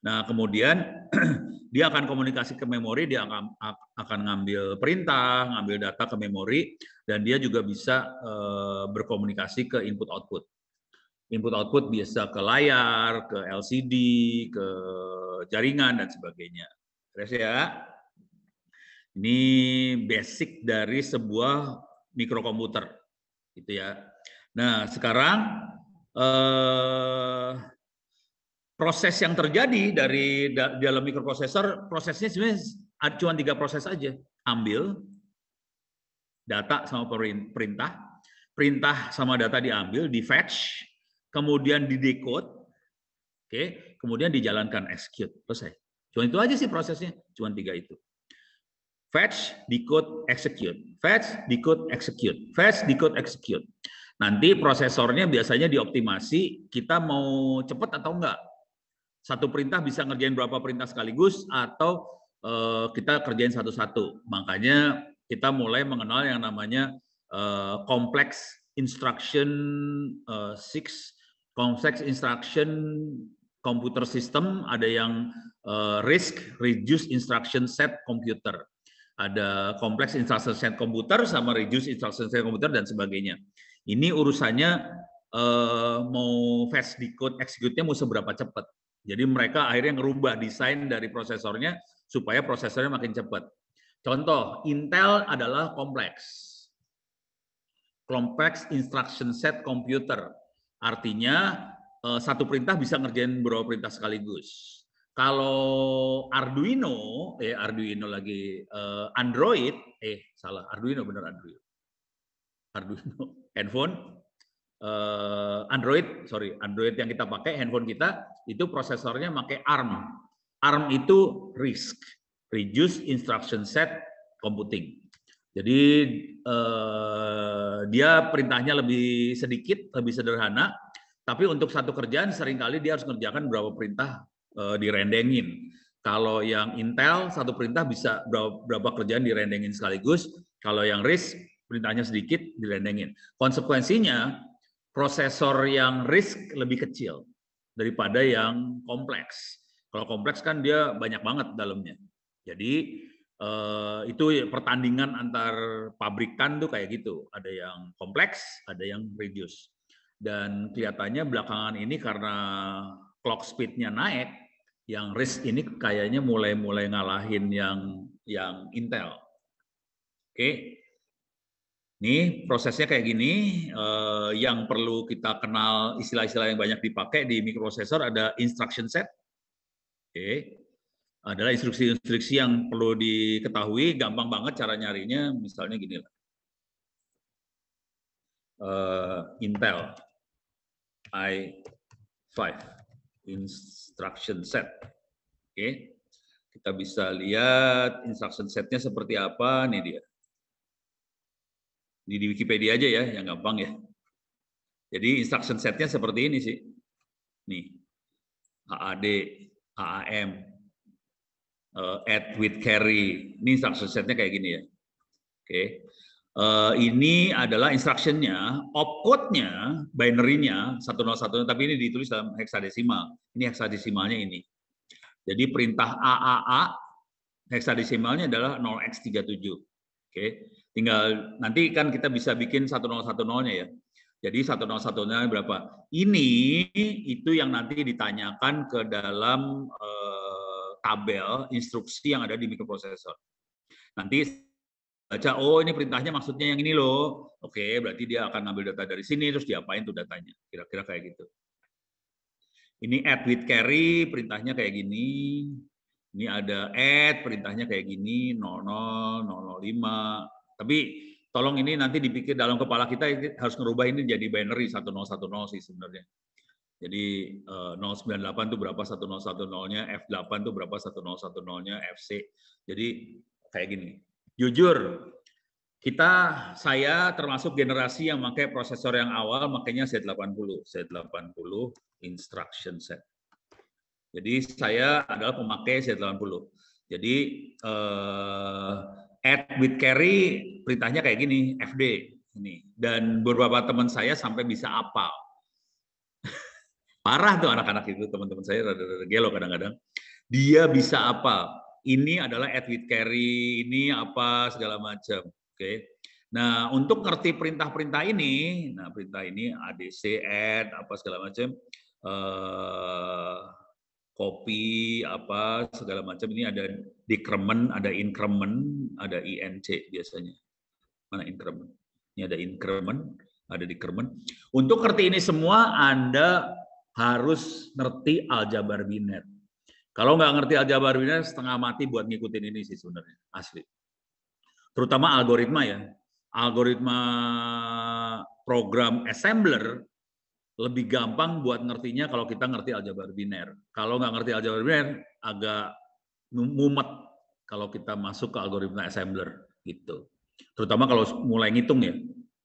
Nah, kemudian dia akan komunikasi ke memori, dia akan ngambil perintah, ngambil data ke memori, dan dia juga bisa berkomunikasi ke input-output. Input-output bisa ke layar, ke LCD, ke jaringan, dan sebagainya. Terus ya, ini basic dari sebuah mikrokomputer. Gitu ya. Nah, sekarang proses yang terjadi dari dalam mikroprosesor, prosesnya sebenarnya cuma 3 proses aja. Ambil data sama perintah, perintah sama data diambil, di fetch, kemudian di decode, oke, kemudian dijalankan execute, selesai. Cuma itu aja sih prosesnya, cuma 3 itu. Fetch, decode, execute. Fetch, decode, execute. Fetch, decode, execute. Nanti prosesornya biasanya dioptimasi, kita mau cepat atau enggak. Satu perintah bisa ngerjain berapa perintah sekaligus atau kita kerjain satu-satu. Makanya kita mulai mengenal yang namanya complex instruction 6, complex instruction computer system, ada yang RISC, reduced instruction set computer. Ada complex instruction set computer sama reduced instruction set computer dan sebagainya. Ini urusannya mau fetch, decode, execute-nya mau seberapa cepat. Jadi mereka akhirnya ngerubah desain dari prosesornya supaya prosesornya makin cepat. Contoh, Intel adalah kompleks. Complex instruction set computer. Artinya satu perintah bisa ngerjain beberapa perintah sekaligus. Kalau Arduino, Arduino lagi Android, salah, Arduino bener Android. Arduino handphone, Android yang kita pakai, handphone kita itu prosesornya pakai ARM. ARM itu RISC, Reduced Instruction Set Computing. Jadi dia perintahnya lebih sedikit, lebih sederhana, tapi untuk satu kerjaan seringkali dia harus mengerjakan beberapa perintah direndengin. Kalau yang Intel satu perintah bisa berapa kerjaan direndengin sekaligus. Kalau yang RISC perintahnya sedikit, dilendengin. Konsekuensinya, prosesor yang RISC lebih kecil daripada yang kompleks. Kalau kompleks kan dia banyak banget dalamnya. Jadi itu pertandingan antar pabrikan tuh kayak gitu. Ada yang kompleks, ada yang reduce. Dan kelihatannya belakangan ini karena clock speed-nya naik, yang RISC ini kayaknya mulai ngalahin yang Intel. Oke. Ini prosesnya kayak gini, yang perlu kita kenal istilah-istilah yang banyak dipakai di mikroprosesor ada instruction set. Oke. Adalah instruksi-instruksi yang perlu diketahui, gampang banget cara nyarinya, misalnya gini lah. Intel i5 instruction set. Oke. Kita bisa lihat instruction setnya seperti apa, nih dia. Di Wikipedia aja ya, yang gampang ya. Jadi instruction setnya seperti ini sih. Nih, AAD, AAM, add with carry. Ini instruction setnya kayak gini ya. Oke. Ini adalah instructionnya, opcode-nya, binary-nya 101, tapi ini ditulis dalam heksadesimal. Ini heksadesimalnya ini. Jadi perintah AAA, heksadesimalnya adalah 0x37. Oke. Tinggal nanti kan kita bisa bikin 1010-nya ya. Jadi 1010-nya berapa? Ini itu yang nanti ditanyakan ke dalam tabel instruksi yang ada di mikroprosesor. Nanti baca, oh ini perintahnya maksudnya yang ini loh. Oke, berarti dia akan ngambil data dari sini terus diapain tuh datanya. Kira-kira kayak gitu. Ini add with carry, perintahnya kayak gini. Ini ada add, perintahnya kayak gini, 00, 005. Tapi tolong ini nanti dipikir dalam kepala kita harus ngerubah ini jadi binary 1010 sih sebenarnya. Jadi 098 itu berapa 1010-nya, F8 itu berapa 1010-nya, FC. Jadi kayak gini. Jujur, saya termasuk generasi yang pakai prosesor yang awal, makanya Z80 instruction set. Jadi saya adalah pemakai Z80. Jadi add with carry perintahnya kayak gini, FD ini. Dan beberapa teman saya sampai bisa apal. Parah tuh anak-anak itu, teman-teman saya rada-rada gelo kadang-kadang. Dia bisa apal. Ini adalah add with carry, ini apa segala macam. Oke. Nah, untuk ngerti perintah-perintah ini, nah perintah ini ADC add apa segala macam, copy apa segala macam, ini ada decrement, ada increment, ada INC biasanya. Mana increment? Ini ada increment, ada decrement. Untuk ngerti ini semua Anda harus ngerti aljabar biner. Kalau nggak ngerti aljabar biner, setengah mati buat ngikutin ini sih sebenarnya, asli. Terutama algoritma ya. Algoritma program assembler lebih gampang buat ngertinya kalau kita ngerti aljabar biner. Kalau nggak ngerti aljabar biner, agak mumet kalau kita masuk ke algoritma assembler gitu. Terutama kalau mulai ngitung ya,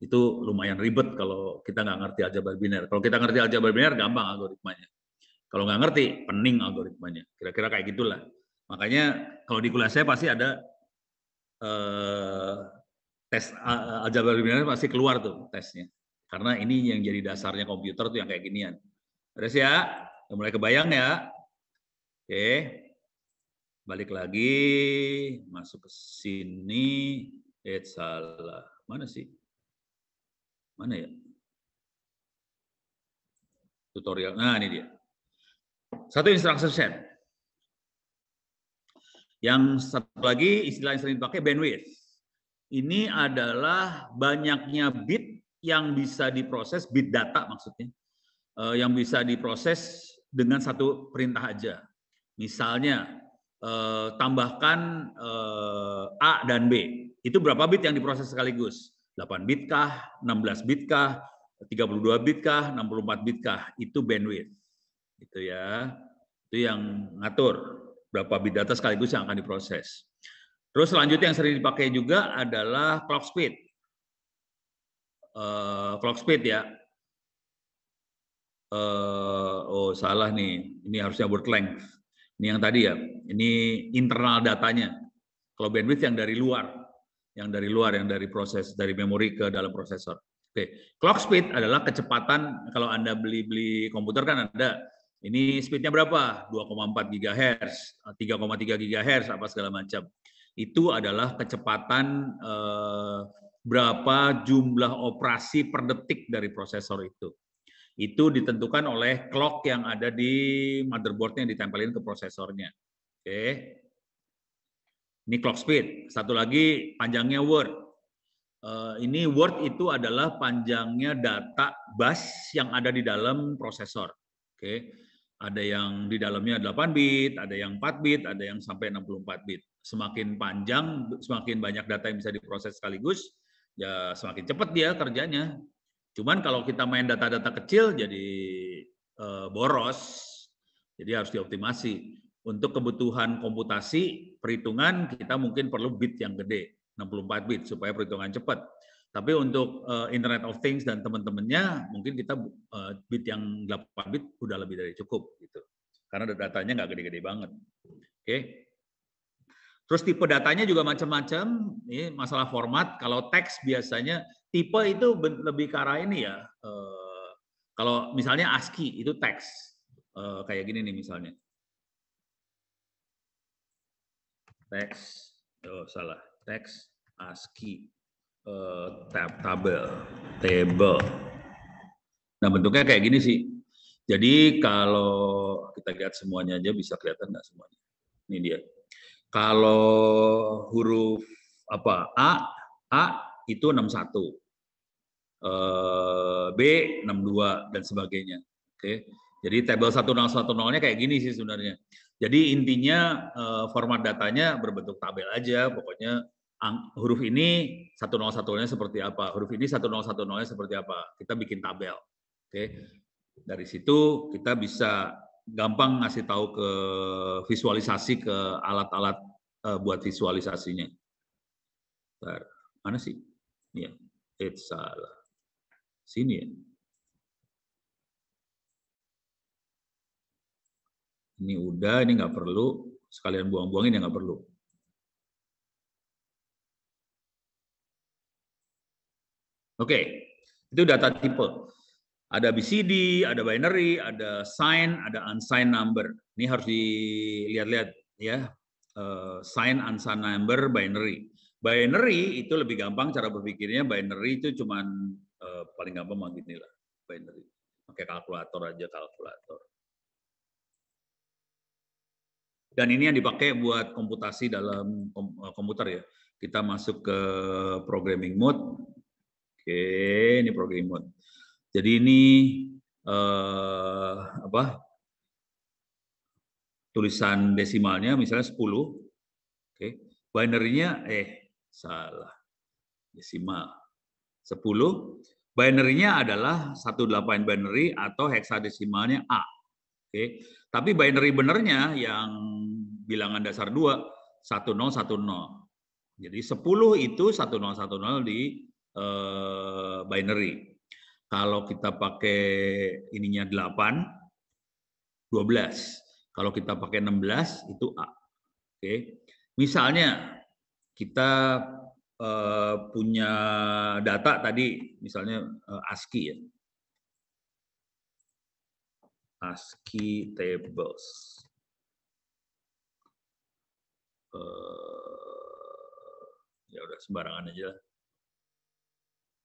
itu lumayan ribet kalau kita nggak ngerti aljabar biner. Kalau kita ngerti aljabar biner, gampang algoritmanya. Kalau nggak ngerti, pening algoritmanya. Kira-kira kayak gitulah. Makanya kalau di kuliah saya pasti ada tes aljabar biner pasti keluar tuh tesnya. Karena ini yang jadi dasarnya komputer tuh yang kayak ginian. Terus ya, mulai kebayang ya. Oke. Balik lagi, masuk ke sini. Salah. Mana sih? Mana ya? Tutorial. Nah, ini dia. Satu instruction set. Yang satu lagi istilah yang sering dipakai bandwidth. Ini adalah banyaknya bit yang bisa diproses, bit data maksudnya, yang bisa diproses dengan satu perintah aja. Misalnya, tambahkan A dan B. Itu berapa bit yang diproses sekaligus? 8 bit kah? 16 bit kah? 32 bit kah? 64 bit kah? Itu bandwidth. Itu ya. Itu yang ngatur berapa bit data sekaligus yang akan diproses. Terus selanjutnya yang sering dipakai juga adalah clock speed. Clock speed ya. Oh salah nih. Ini harusnya word length. Ini yang tadi ya. Ini internal datanya. Kalau bandwidth yang dari luar. yang dari luar, yang dari proses, dari memori ke dalam prosesor. Oke, clock speed adalah kecepatan. Kalau Anda beli komputer kan ada, ini speednya berapa? 2,4 GHz, 3,3 GHz, apa segala macam. Itu adalah kecepatan berapa jumlah operasi per detik dari prosesor itu. Itu ditentukan oleh clock yang ada di motherboard-nya yang ditempelin ke prosesornya. Oke. Ini clock speed. Satu lagi panjangnya word. Ini word itu adalah panjangnya data bus yang ada di dalam prosesor. Oke. Ada yang di dalamnya 8 bit, ada yang 4 bit, ada yang sampai 64 bit. Semakin panjang, semakin banyak data yang bisa diproses sekaligus, ya semakin cepat dia kerjanya. Cuman kalau kita main data-data kecil jadi boros. Jadi harus dioptimasi. Untuk kebutuhan komputasi, perhitungan kita mungkin perlu bit yang gede. 64 bit supaya perhitungan cepat. Tapi untuk Internet of Things dan teman-temannya mungkin kita bit yang 8 bit udah lebih dari cukup gitu. Karena datanya nggak gede-gede banget. Oke. Terus tipe datanya juga macam-macam. Ini masalah format. Kalau teks biasanya tipe itu lebih ke arah ini ya. Kalau misalnya ASCII itu teks kayak gini nih misalnya. Teks. Oh salah. Teks ASCII table. Nah bentuknya kayak gini sih. Jadi kalau kita lihat semuanya aja bisa kelihatan nggak semuanya. Ini dia. Kalau huruf apa A itu 61, B 62 dan sebagainya. Oke. Jadi table 1010-nya kayak gini sih sebenarnya. Jadi intinya format datanya berbentuk tabel aja. Pokoknya huruf ini 101-nya seperti apa, huruf ini 1010-nya seperti apa. Kita bikin tabel. Oke. Dari situ kita bisa gampang ngasih tahu ke visualisasi ke alat-alat buat visualisasinya. Bentar, mana sih? Iya, salah. Sini ya. Ini udah, ini nggak perlu. Sekalian buang-buangin ya nggak perlu. Oke, itu data tipe. Ada BCD, ada binary, ada signed, ada unsigned number. Ini harus dilihat-lihat ya. Signed, unsigned number, binary. Binary itu lebih gampang cara berpikirnya. Binary itu cuman paling gampang begini lah. Binary. Pakai kalkulator aja, kalkulator. Dan ini yang dipakai buat komputasi dalam komputer ya. Kita masuk ke programming mode. Oke, ini programming mode. Jadi ini tulisan desimalnya misalnya 10. Oke. Binary-nya salah. Desimal 10. Binary-nya adalah 18 binary atau heksadesimalnya A. Oke. Tapi binary benernya yang bilangan dasar 2 1010. Jadi 10 itu 1010 di binary. Kalau kita pakai ininya 8, 12. Kalau kita pakai 16, itu A. Oke. Misalnya, kita punya data tadi, misalnya ASCII ya. ASCII tables. Ya udah, sembarangan aja.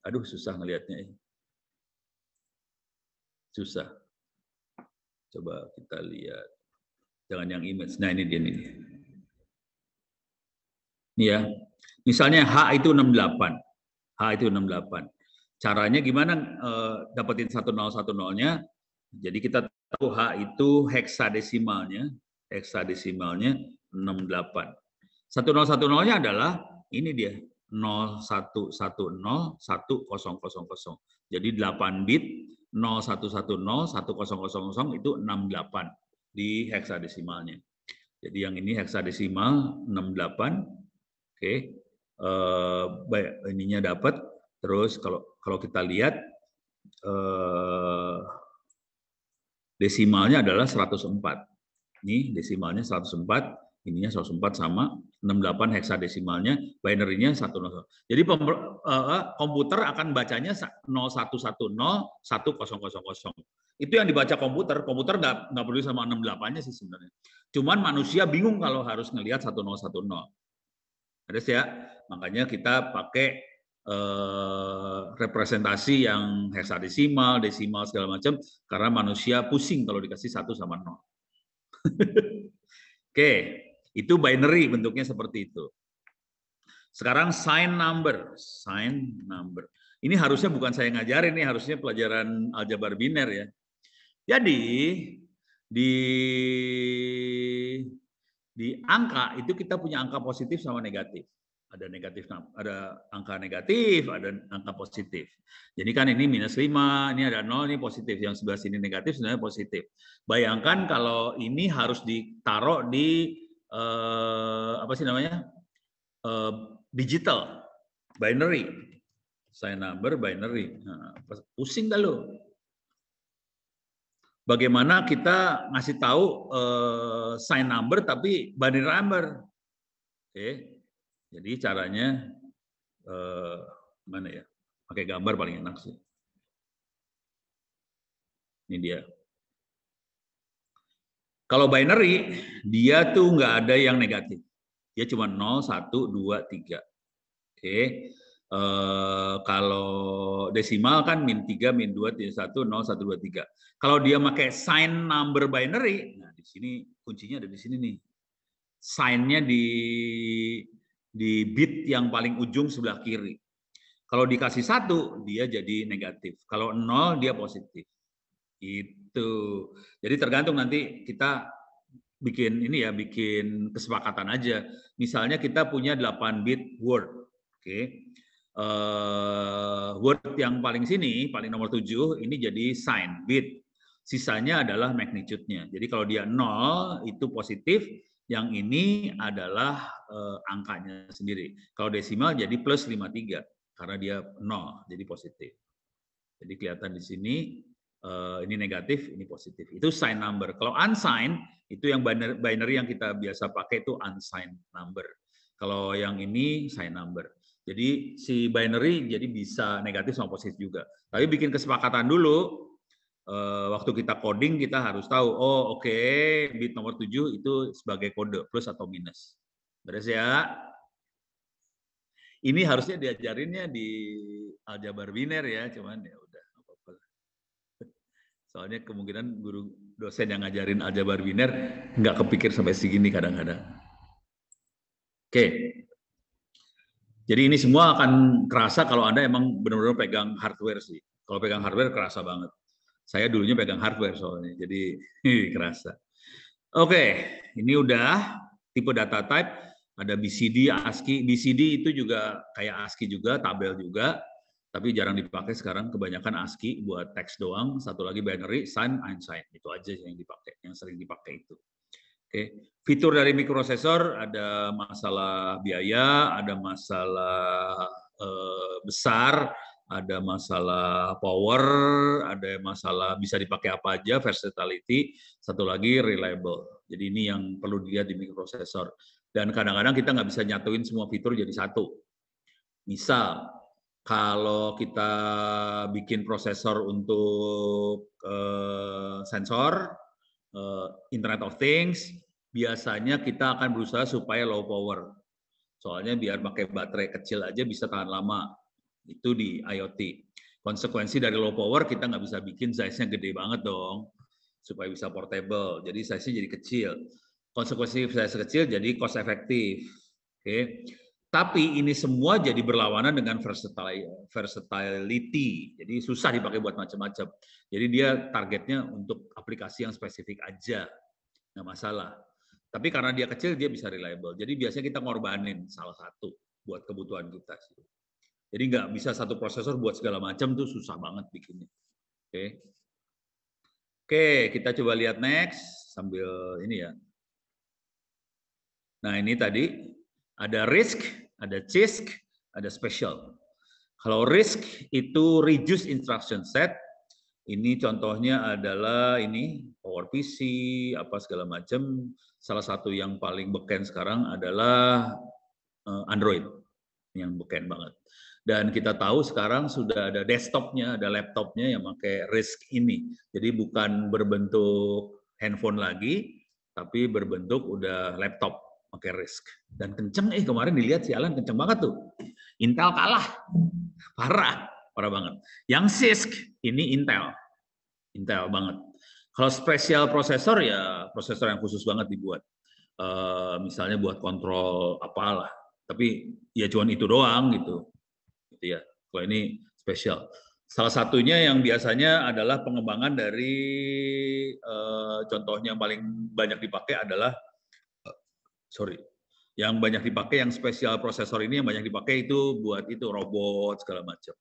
Aduh, susah ngelihatnya. Susah. Coba kita lihat. Jangan yang image. Nah, ini dia nih. Ini ya. Misalnya H itu 68. H itu 68. Caranya gimana dapetin 1010-nya? Jadi kita tahu H itu heksadesimalnya. Heksadesimalnya 68. 1010-nya adalah ini dia. 0110 1000. Jadi 8 bit 0110 1000 itu 68 di heksadesimalnya. Jadi yang ini heksadesimal 68. Oke. Ininya dapat. Terus kalau kita lihat desimalnya adalah 104. Ini desimalnya 104, ininya 104 sama. 68 heksadesimalnya, binary-nya 100. Jadi komputer akan bacanya 0110 1000. Itu yang dibaca komputer. Komputer nggak peduli sama 68-nya sih sebenarnya. Cuman manusia bingung kalau harus ngelihat 1010. Ada ya, makanya kita pakai representasi yang heksadesimal, desimal segala macam, karena manusia pusing kalau dikasih 1 sama 0. Oke, itu binary bentuknya seperti itu. Sekarang sign number. Ini harusnya bukan saya ngajarin, ini harusnya pelajaran aljabar biner ya. Jadi di angka itu kita punya angka positif sama negatif. Ada angka negatif, ada angka positif. Jadi kan ini -5, ini ada 0, ini positif. Yang sebelah sini negatif, sebenarnya positif. Bayangkan kalau ini harus ditaruh di apa sih namanya? Digital, binary. Sign number, binary. Nah, pusing dah lo. Bagaimana kita ngasih tahu sign number tapi binary number? Oke. Jadi caranya mana ya? Pakai gambar paling enak sih. Ini dia. Kalau binary, dia tuh nggak ada yang negatif. Dia cuma 0, 1, 2, 3. Oke. Kalau desimal kan -3, -2, -1, 0, 1, 2, 3. Kalau dia pakai sign number binary, nah di sini kuncinya ada di sini nih. Sign-nya di bit yang paling ujung sebelah kiri. Kalau dikasih 1, dia jadi negatif. Kalau 0, dia positif. Itu. Jadi tergantung nanti kita bikin ini ya, bikin kesepakatan aja. Misalnya kita punya 8 bit word. Oke. Word yang paling sini, paling nomor 7, ini jadi sign, bit. Sisanya adalah magnitude-nya. Jadi kalau dia 0, itu positif. Yang ini adalah angkanya sendiri. Kalau desimal jadi plus 53, karena dia 0, jadi positif. Jadi kelihatan di sini, ini negatif, ini positif. Itu sign number. Kalau unsigned, itu yang binary yang kita biasa pakai itu unsigned number. Kalau yang ini sign number. Jadi si binary jadi bisa negatif sama positif juga. Tapi bikin kesepakatan dulu. Waktu kita coding kita harus tahu, oh oke, bit nomor 7 itu sebagai kode plus atau minus. Beres ya? Ini harusnya diajarinnya di aljabar biner ya, cuman ya udah apa-apa. Soalnya kemungkinan guru dosen yang ngajarin aljabar biner nggak kepikir sampai segini kadang-kadang. Oke. Jadi ini semua akan kerasa kalau Anda emang benar-benar pegang hardware sih. Kalau pegang hardware kerasa banget. Saya dulunya pegang hardware soalnya, jadi kerasa. Oke, ini udah tipe data type, ada BCD, ASCII. BCD itu juga kayak ASCII juga, tabel juga, tapi jarang dipakai sekarang, kebanyakan ASCII buat teks doang, satu lagi binary, sign, unsigned. Itu aja yang dipakai, yang sering dipakai itu. Oke, fitur dari mikroprosesor ada masalah biaya, ada masalah besar, ada masalah power, ada masalah bisa dipakai apa aja, versatility, satu lagi reliable. Jadi ini yang perlu dilihat di mikroprosesor. Dan kadang-kadang kita nggak bisa nyatuin semua fitur jadi satu. Misal, kalau kita bikin prosesor untuk sensor, Internet of Things, biasanya kita akan berusaha supaya low power. Soalnya biar pakai baterai kecil aja bisa tahan lama. Itu di IoT. Konsekuensi dari low power, kita nggak bisa bikin size-nya gede banget dong, supaya bisa portable. Jadi size-nya jadi kecil. Konsekuensi size kecil jadi cost efektif. Oke. Tapi ini semua jadi berlawanan dengan versatility. Jadi susah dipakai buat macam-macam. Jadi dia targetnya untuk aplikasi yang spesifik aja. Nggak masalah. Tapi karena dia kecil, dia bisa reliable. Jadi biasanya kita ngorbanin salah satu buat kebutuhan kita. Jadi nggak bisa satu prosesor buat segala macam, tuh susah banget bikinnya. Oke, kita coba lihat next sambil ini ya. Nah ini tadi ada RISC, ada CISC, ada special. Kalau RISC itu reduce instruction set, Ini contohnya adalah ini PowerPC, apa segala macam. Salah satu yang paling beken sekarang adalah Android, yang beken banget. Dan kita tahu sekarang sudah ada desktopnya, ada laptopnya yang pakai RISC ini. Jadi bukan berbentuk handphone lagi, tapi berbentuk udah laptop pakai RISC. Dan kenceng, kemarin dilihat sialan kenceng banget tuh. Intel kalah, parah banget. Yang CISC ini Intel banget. Kalau spesial prosesor ya prosesor yang khusus banget dibuat. Misalnya buat kontrol apalah. Tapi ya cuma itu doang gitu ya. Kalau ini spesial. Salah satunya yang biasanya adalah pengembangan dari contohnya yang paling banyak dipakai adalah yang banyak dipakai, yang spesial prosesor ini yang banyak dipakai itu buat itu robot segala macam.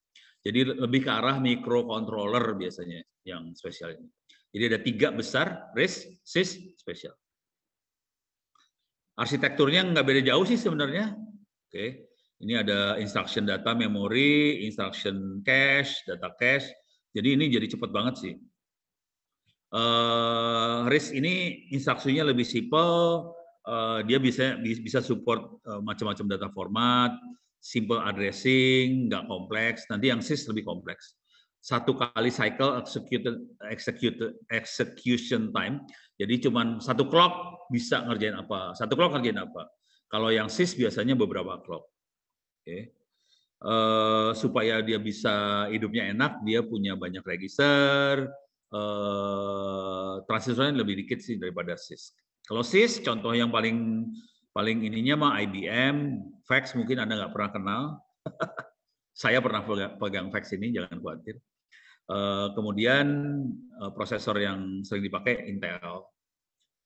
Jadi lebih ke arah microcontroller biasanya yang spesial ini. Jadi ada 3 besar, RISC, CISC, spesial. Arsitekturnya nggak beda jauh sih sebenarnya. Oke, ini ada instruction data memory, instruction cache, data cache. Jadi ini jadi cepat banget sih. RISC ini instruksinya lebih simple. Dia bisa support macam-macam data format, simple addressing, nggak kompleks. Nanti yang CISC lebih kompleks. 1 kali cycle execution time. Jadi cuma 1 clock bisa ngerjain apa. 1 clock ngerjain apa. Kalau yang CISC biasanya beberapa clock. Oke. Supaya dia bisa hidupnya enak, dia punya banyak register. Transistorsnya lebih dikit sih daripada CISC. Kalau CISC, contoh yang paling ininya mah IBM, fax mungkin Anda nggak pernah kenal. Saya pernah pegang fax ini, jangan khawatir. Kemudian prosesor yang sering dipakai Intel.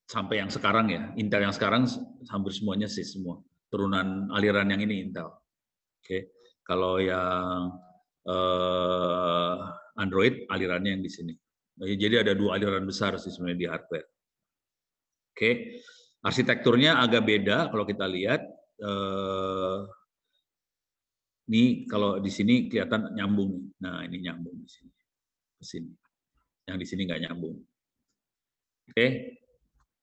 Sampai yang sekarang ya, Intel yang sekarang hampir semuanya CISC semua. Turunan aliran yang ini Intel. Oke. Kalau yang Android alirannya yang di sini. Jadi ada 2 aliran besar sih sebenarnya di hardware. Oke, arsitekturnya agak beda kalau kita lihat. Ini kalau di sini kelihatan nyambung. Nah, ini nyambung di sini. Ke sini. Yang di sini nggak nyambung. Oke,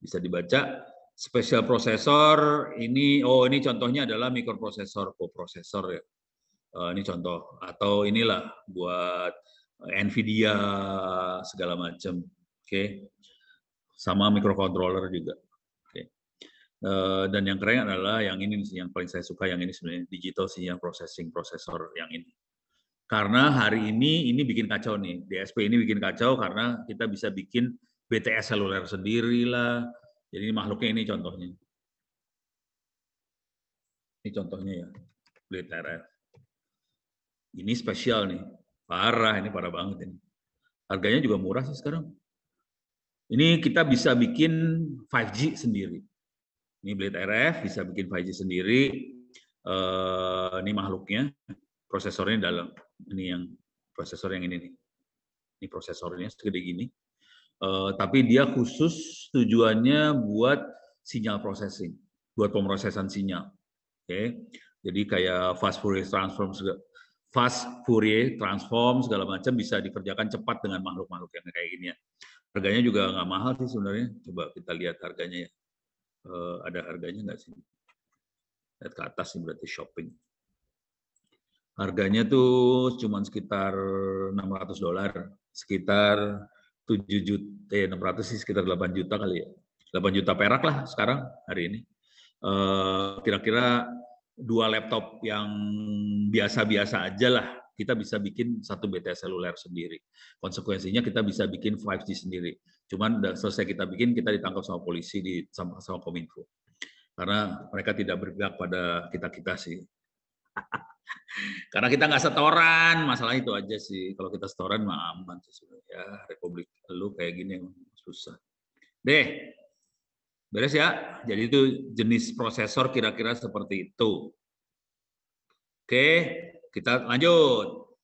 bisa dibaca. Special processor ini, ini contohnya adalah microprocessor, coprocessor ya. Ini contoh. Atau inilah buat Nvidia segala macam. Oke. Sama microcontroller juga. Oke. Dan yang keren adalah yang ini sih, yang paling saya suka yang ini sebenarnya digital sih, yang processing processor yang ini. Karena hari ini bikin kacau nih, DSP ini bikin kacau karena kita bisa bikin BTS seluler sendiri lah. Jadi makhluknya ini contohnya. Ini contohnya ya, Blade RF. Ini spesial nih, parah banget ini. Harganya juga murah sih sekarang. Ini kita bisa bikin 5G sendiri. Ini Blade RF bisa bikin 5G sendiri. Ini makhluknya, prosesornya dalam. Ini yang prosesor yang ini nih. Ini prosesornya segede gini. Tapi dia khusus tujuannya buat sinyal processing, buat pemrosesan sinyal. Oke. Jadi kayak fast Fourier transform segala macam bisa dikerjakan cepat dengan makhluk-makhluk yang kayak gini ya. Harganya juga nggak mahal sih sebenarnya. Coba kita lihat harganya ya. Ada harganya nggak sih? Lihat ke atas nih berarti shopping. Harganya tuh cuma sekitar $600, sekitar 7 juta, 600 sih sekitar 8 juta kali ya. 8 juta perak lah sekarang hari ini. Kira-kira 2 laptop yang biasa-biasa aja lah, kita bisa bikin 1 BTS seluler sendiri. Konsekuensinya kita bisa bikin 5G sendiri. Cuman udah selesai kita bikin, kita ditangkap sama polisi, sama Kominfo. Karena mereka tidak berpihak pada kita-kita sih. Karena kita nggak setoran, masalah itu aja sih. Kalau kita setoran mah aman sih sebenarnya. Ya, Republik lu kayak gini yang susah. Deh, beres ya. Jadi itu jenis prosesor kira-kira seperti itu. Oke, kita lanjut.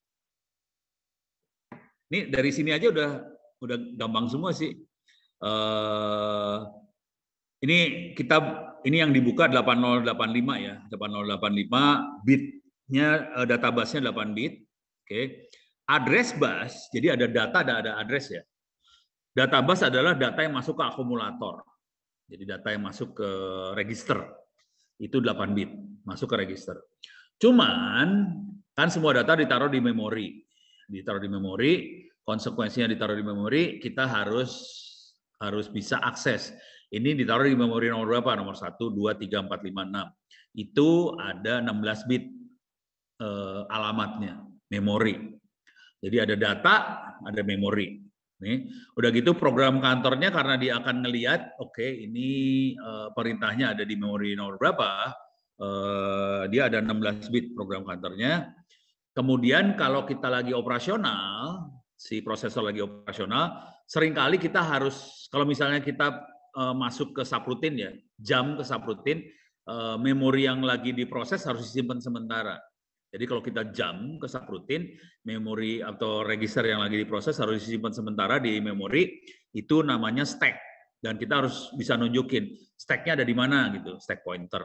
Ini dari sini aja udah gampang semua sih. Ini yang dibuka 8085 ya, 8085 bit-nya database-nya 8 bit. Oke. Address bus, jadi ada data, ada address ya. Data bus adalah data yang masuk ke akumulator. Jadi data yang masuk ke register. Itu 8 bit, masuk ke register. Cuman, kan semua data ditaruh di memori. Ditaruh di memori, konsekuensinya ditaruh di memori, kita harus bisa akses. Ini ditaruh di memori nomor berapa? Nomor 1, 2, 3, 4, 5, 6. Itu ada 16 bit alamatnya, memori. Jadi ada data, ada memori. Nih, udah gitu program kantornya karena dia akan ngelihat, oke, ini perintahnya ada di memori nomor berapa, dia ada 16 bit program kantornya. Kemudian kalau kita lagi operasional, si prosesor lagi operasional, seringkali kita harus, kalau misalnya kita masuk ke subroutine ya, jam ke subroutine, memori yang lagi diproses harus disimpan sementara. Jadi kalau kita jam ke subroutine, memori atau register yang lagi diproses harus disimpan sementara di memori, itu namanya stack. Dan kita harus bisa nunjukin stacknya ada di mana gitu, stack pointer.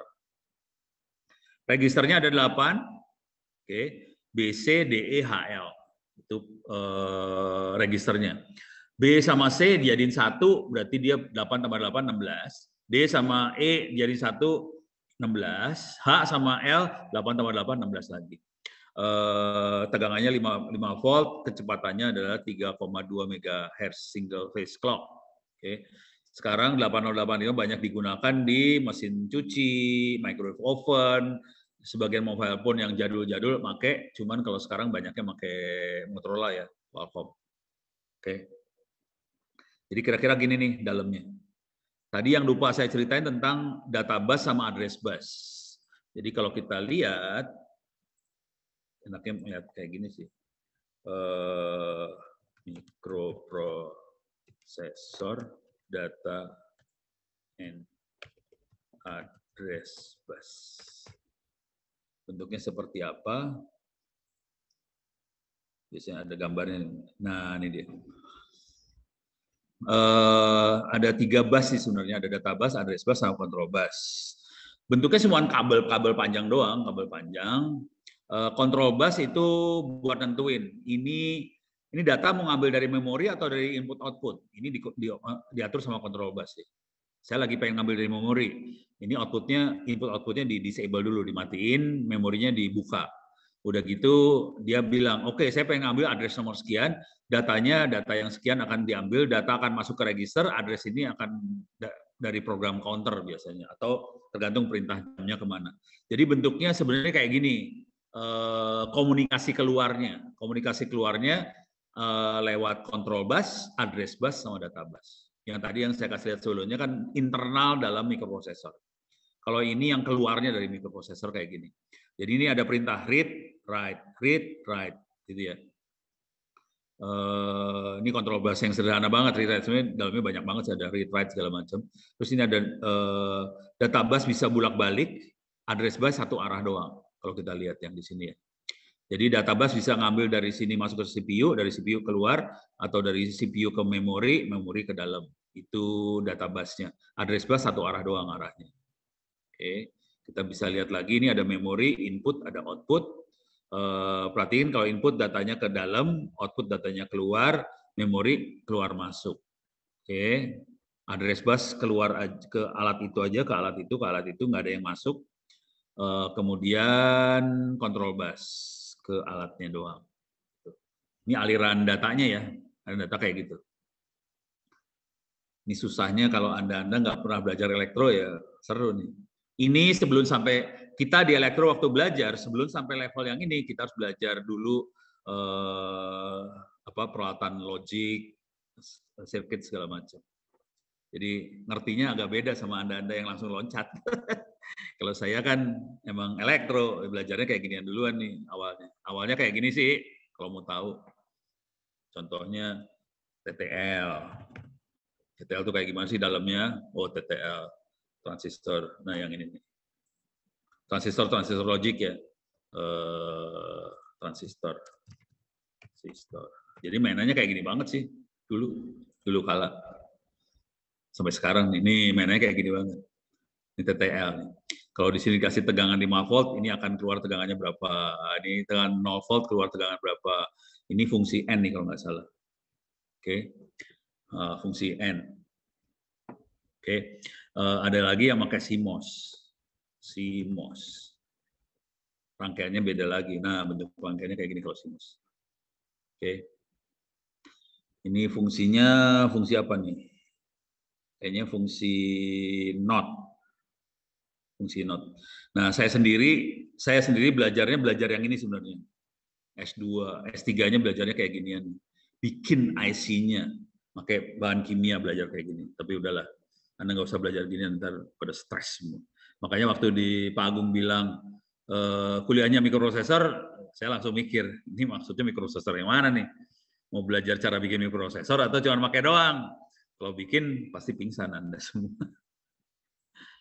Registernya ada 8, oke, B, C, D, E, H, L. Itu registernya. B sama C dijadiin 1, berarti dia 8 tambah 8, 16. D sama E jadi 1, 16, H sama L 8 tambah 8 16 lagi. Tegangannya 5 volt, kecepatannya adalah 3,2 MHz single phase clock. Oke. Sekarang 808 itu banyak digunakan di mesin cuci, microwave oven, sebagian mobile phone yang jadul-jadul pakai, cuman kalau sekarang banyaknya pakai Motorola ya, Qualcomm. Oke. Jadi kira-kira gini nih dalamnya. Tadi yang lupa saya ceritain tentang data bus sama address bus. Jadi kalau kita lihat, enaknya melihat kayak gini sih. Microprocessor data and address bus. Bentuknya seperti apa? Biasanya ada gambarnya. Nah, ini dia. Ada 3 bus sih sebenarnya, ada data bus, address bus, sama control bus. Bentuknya semua kabel panjang doang, kabel panjang. Control bus itu buat nentuin ini data mau ngambil dari memori atau dari input output. Ini diatur sama control bus sih. Saya lagi pengen ngambil dari memori. Ini input outputnya di disable dulu, dimatiin, memorinya dibuka. Udah gitu dia bilang, oke, saya pengen ngambil address nomor sekian, data yang sekian akan diambil, data akan masuk ke register, address ini akan dari program counter biasanya, atau tergantung perintah jamnya kemana. Jadi bentuknya sebenarnya kayak gini, komunikasi keluarnya lewat control bus, address bus, sama data bus. Yang tadi yang saya kasih lihat sebelumnya kan internal dalam mikroprosesor. Kalau ini yang keluarnya dari mikroprosesor kayak gini. Jadi ini ada perintah read, write, gitu ya. Ini control bus yang sederhana banget, read, write, sebenarnya dalamnya banyak banget, ada read, write segala macam. Terus ini ada data bus bisa bolak-balik, address bus satu arah doang. Kalau kita lihat yang di sini ya. Jadi data bus bisa ngambil dari sini masuk ke CPU, dari CPU keluar, atau dari CPU ke memori, memori ke dalam. Itu data busnya. Address bus satu arah doang arahnya. Oke, kita bisa lihat lagi, ini ada memori, input, ada output. Perhatiin kalau input datanya ke dalam, output datanya keluar, memori keluar masuk. Oke, address bus keluar ke alat itu aja, ke alat itu nggak ada yang masuk. Kemudian control bus ke alatnya doang. Ini aliran datanya ya, aliran data kayak gitu. Ini susahnya kalau Anda nggak pernah belajar elektro ya seru nih. Ini sebelum sampai kita di elektro waktu belajar, sebelum sampai level yang ini kita harus belajar dulu peralatan logik, circuit segala macam. Jadi ngertinya agak beda sama Anda yang langsung loncat. Kalau saya kan emang elektro, belajarnya kayak ginian duluan nih awalnya. Awalnya kayak gini sih, kalau mau tahu. Contohnya TTL. TTL itu kayak gimana sih dalamnya? Oh, TTL. Transistor. Nah, yang ini nih. Transistor logik ya. Transistor. Jadi mainannya kayak gini banget sih. Dulu kala. Sampai sekarang ini mainannya kayak gini banget. Ini TTL nih. Kalau di sini dikasih tegangan 5 volt, ini akan keluar tegangannya berapa? Ini tegangan 0 volt keluar tegangan berapa? Ini fungsi N nih kalau nggak salah. Oke, fungsi N. Oke, ada lagi yang pakai CMOS. CMOS. Rangkaiannya beda lagi. Nah, bentuk rangkaiannya kayak gini kalau CMOS. Oke. Ini fungsinya fungsi apa nih? Kayaknya fungsi NOT. Fungsi NOT. Nah, saya sendiri belajar yang ini sebenarnya. S2, S3-nya belajarnya kayak ginian. Bikin IC-nya, pakai bahan kimia belajar kayak gini. Tapi udahlah, Anda nggak usah belajar gini, ntar pada stres semua. Makanya waktu di Pak Agung bilang kuliahnya mikroprosesor, saya langsung mikir, ini maksudnya mikroprosesor yang mana nih? Mau belajar cara bikin mikroprosesor atau cuma pakai doang? Kalau bikin pasti pingsan Anda semua.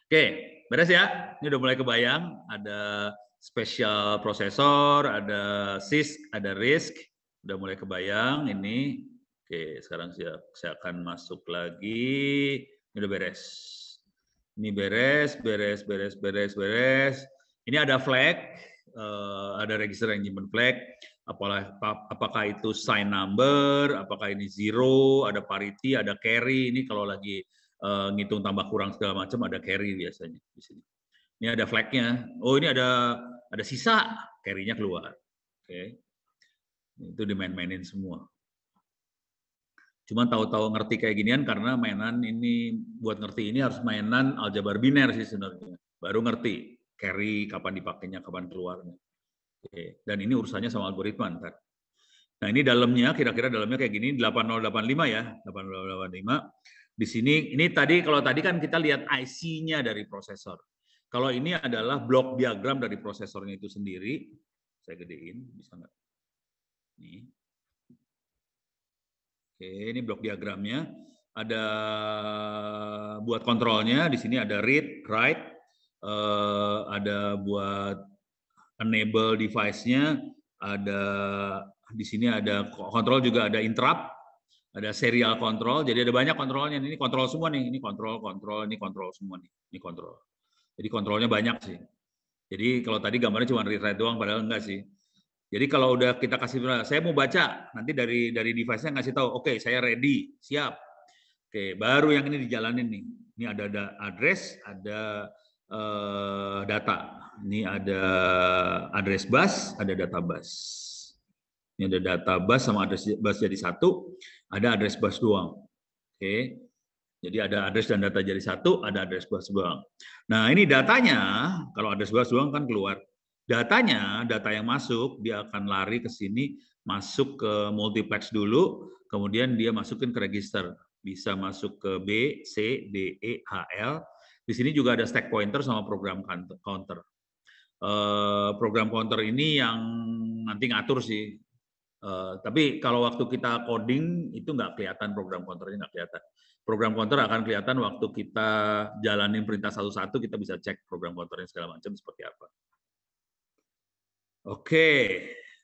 Oke, beres ya. Ini udah mulai kebayang. Ada special processor, ada CISC, ada RISC. Udah mulai kebayang ini. Oke, sekarang saya akan masuk lagi. Ini udah beres. Ini beres. Ini ada flag, ada register engagement flag. Apakah itu sign number, apakah ini zero, ada parity, ada carry. Ini kalau lagi ngitung tambah kurang segala macam ada carry biasanya di sini. Ini ada flag-nya. Oh, ini ada sisa, carry-nya keluar. Oke. Itu dimain-mainin semua. Cuma tahu-tahu ngerti kayak ginian karena mainan ini buat ngerti ini harus mainan aljabar biner sih sebenarnya. Baru ngerti carry kapan dipakainya, kapan keluarnya. Oke. Dan ini urusannya sama algoritma ntar. Nah, ini dalamnya kira-kira dalamnya kayak gini 8085 ya, 8085. Di sini ini kalau tadi kan kita lihat IC-nya dari prosesor. Kalau ini adalah blok diagram dari prosesornya itu sendiri. Saya gedein, bisa nggak? Nih. Oke, ini blok diagramnya. Ada buat kontrolnya, di sini ada read, write, ada buat enable device-nya, ada di sini ada kontrol juga ada interrupt, ada serial control, jadi ada banyak kontrolnya. Ini kontrol semua nih, ini kontrol, ini kontrol semua nih, ini kontrol. Jadi kontrolnya banyak sih. Jadi kalau tadi gambarnya cuma read write doang, padahal enggak sih. Jadi kalau udah kita kasih, saya mau baca, nanti dari device-nya ngasih tahu, oke, saya ready, siap. Oke, baru yang ini dijalanin nih. Ini ada address, ada data. Ini ada address bus, ada data bus. Ini ada data bus sama address bus jadi satu, ada address bus doang. Oke. Jadi ada address dan data jadi satu, ada address bus doang. Nah, ini datanya, kalau address bus doang kan keluar. Datanya, data yang masuk, dia akan lari ke sini, masuk ke multiplex dulu, kemudian dia masukin ke register. Bisa masuk ke B, C, D, E, H, L. Di sini juga ada stack pointer sama program counter. Program counter ini yang nanti ngatur sih. Tapi kalau waktu kita coding itu nggak kelihatan, program counternya nggak kelihatan. Program counter akan kelihatan waktu kita jalanin perintah satu-satu, kita bisa cek program counternya segala macam seperti apa. Oke,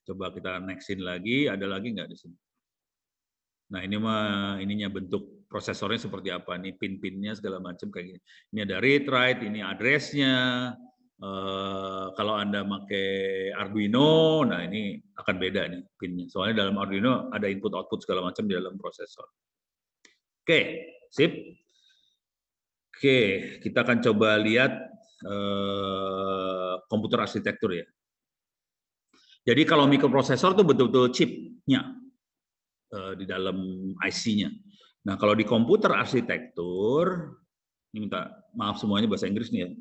coba kita nextin lagi. Ada lagi nggak di sini? Nah, ini mah ininya bentuk prosesornya seperti apa nih, pin-pinnya segala macam kayak gini. Ini ada read write, ini address-nya. Kalau Anda pakai Arduino, nah ini akan beda nih pinnya. Soalnya dalam Arduino ada input output segala macam di dalam prosesor. Oke, sip. Oke, kita akan coba lihat komputer arsitektur ya. Jadi kalau mikroprosesor itu betul-betul chipnya di dalam IC-nya. Nah, kalau di komputer arsitektur, ini minta maaf semuanya bahasa Inggris nih ya.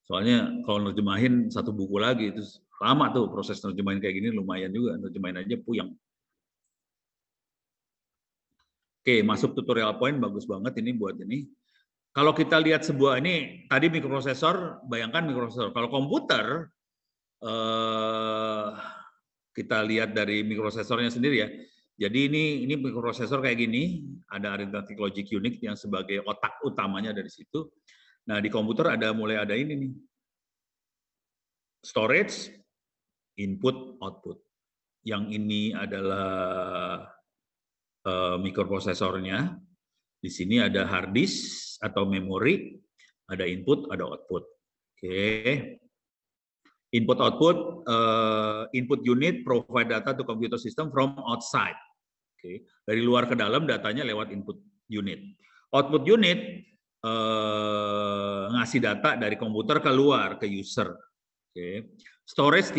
Soalnya kalau nerjemahin satu buku lagi, itu lama tuh proses nerjemahin kayak gini, lumayan juga. Nerjemahin aja puyeng. Oke, masuk tutorial point, bagus banget ini buat ini. Kalau kita lihat sebuah, ini tadi mikroprosesor, bayangkan mikroprosesor. Kalau komputer, kita lihat dari mikroprosesornya sendiri ya. Jadi ini mikroprosesor kayak gini, ada arithmetic logic unit yang sebagai otak utamanya dari situ. Nah, di komputer mulai ada ini nih. Storage, input, output. Yang ini adalah mikroprosesornya. Di sini ada hard disk atau memori, ada input, ada output. Oke. Input unit provide data to computer system from outside. Okay. Dari luar ke dalam datanya lewat input unit. Output unit ngasih data dari komputer keluar ke user. Okay. Storage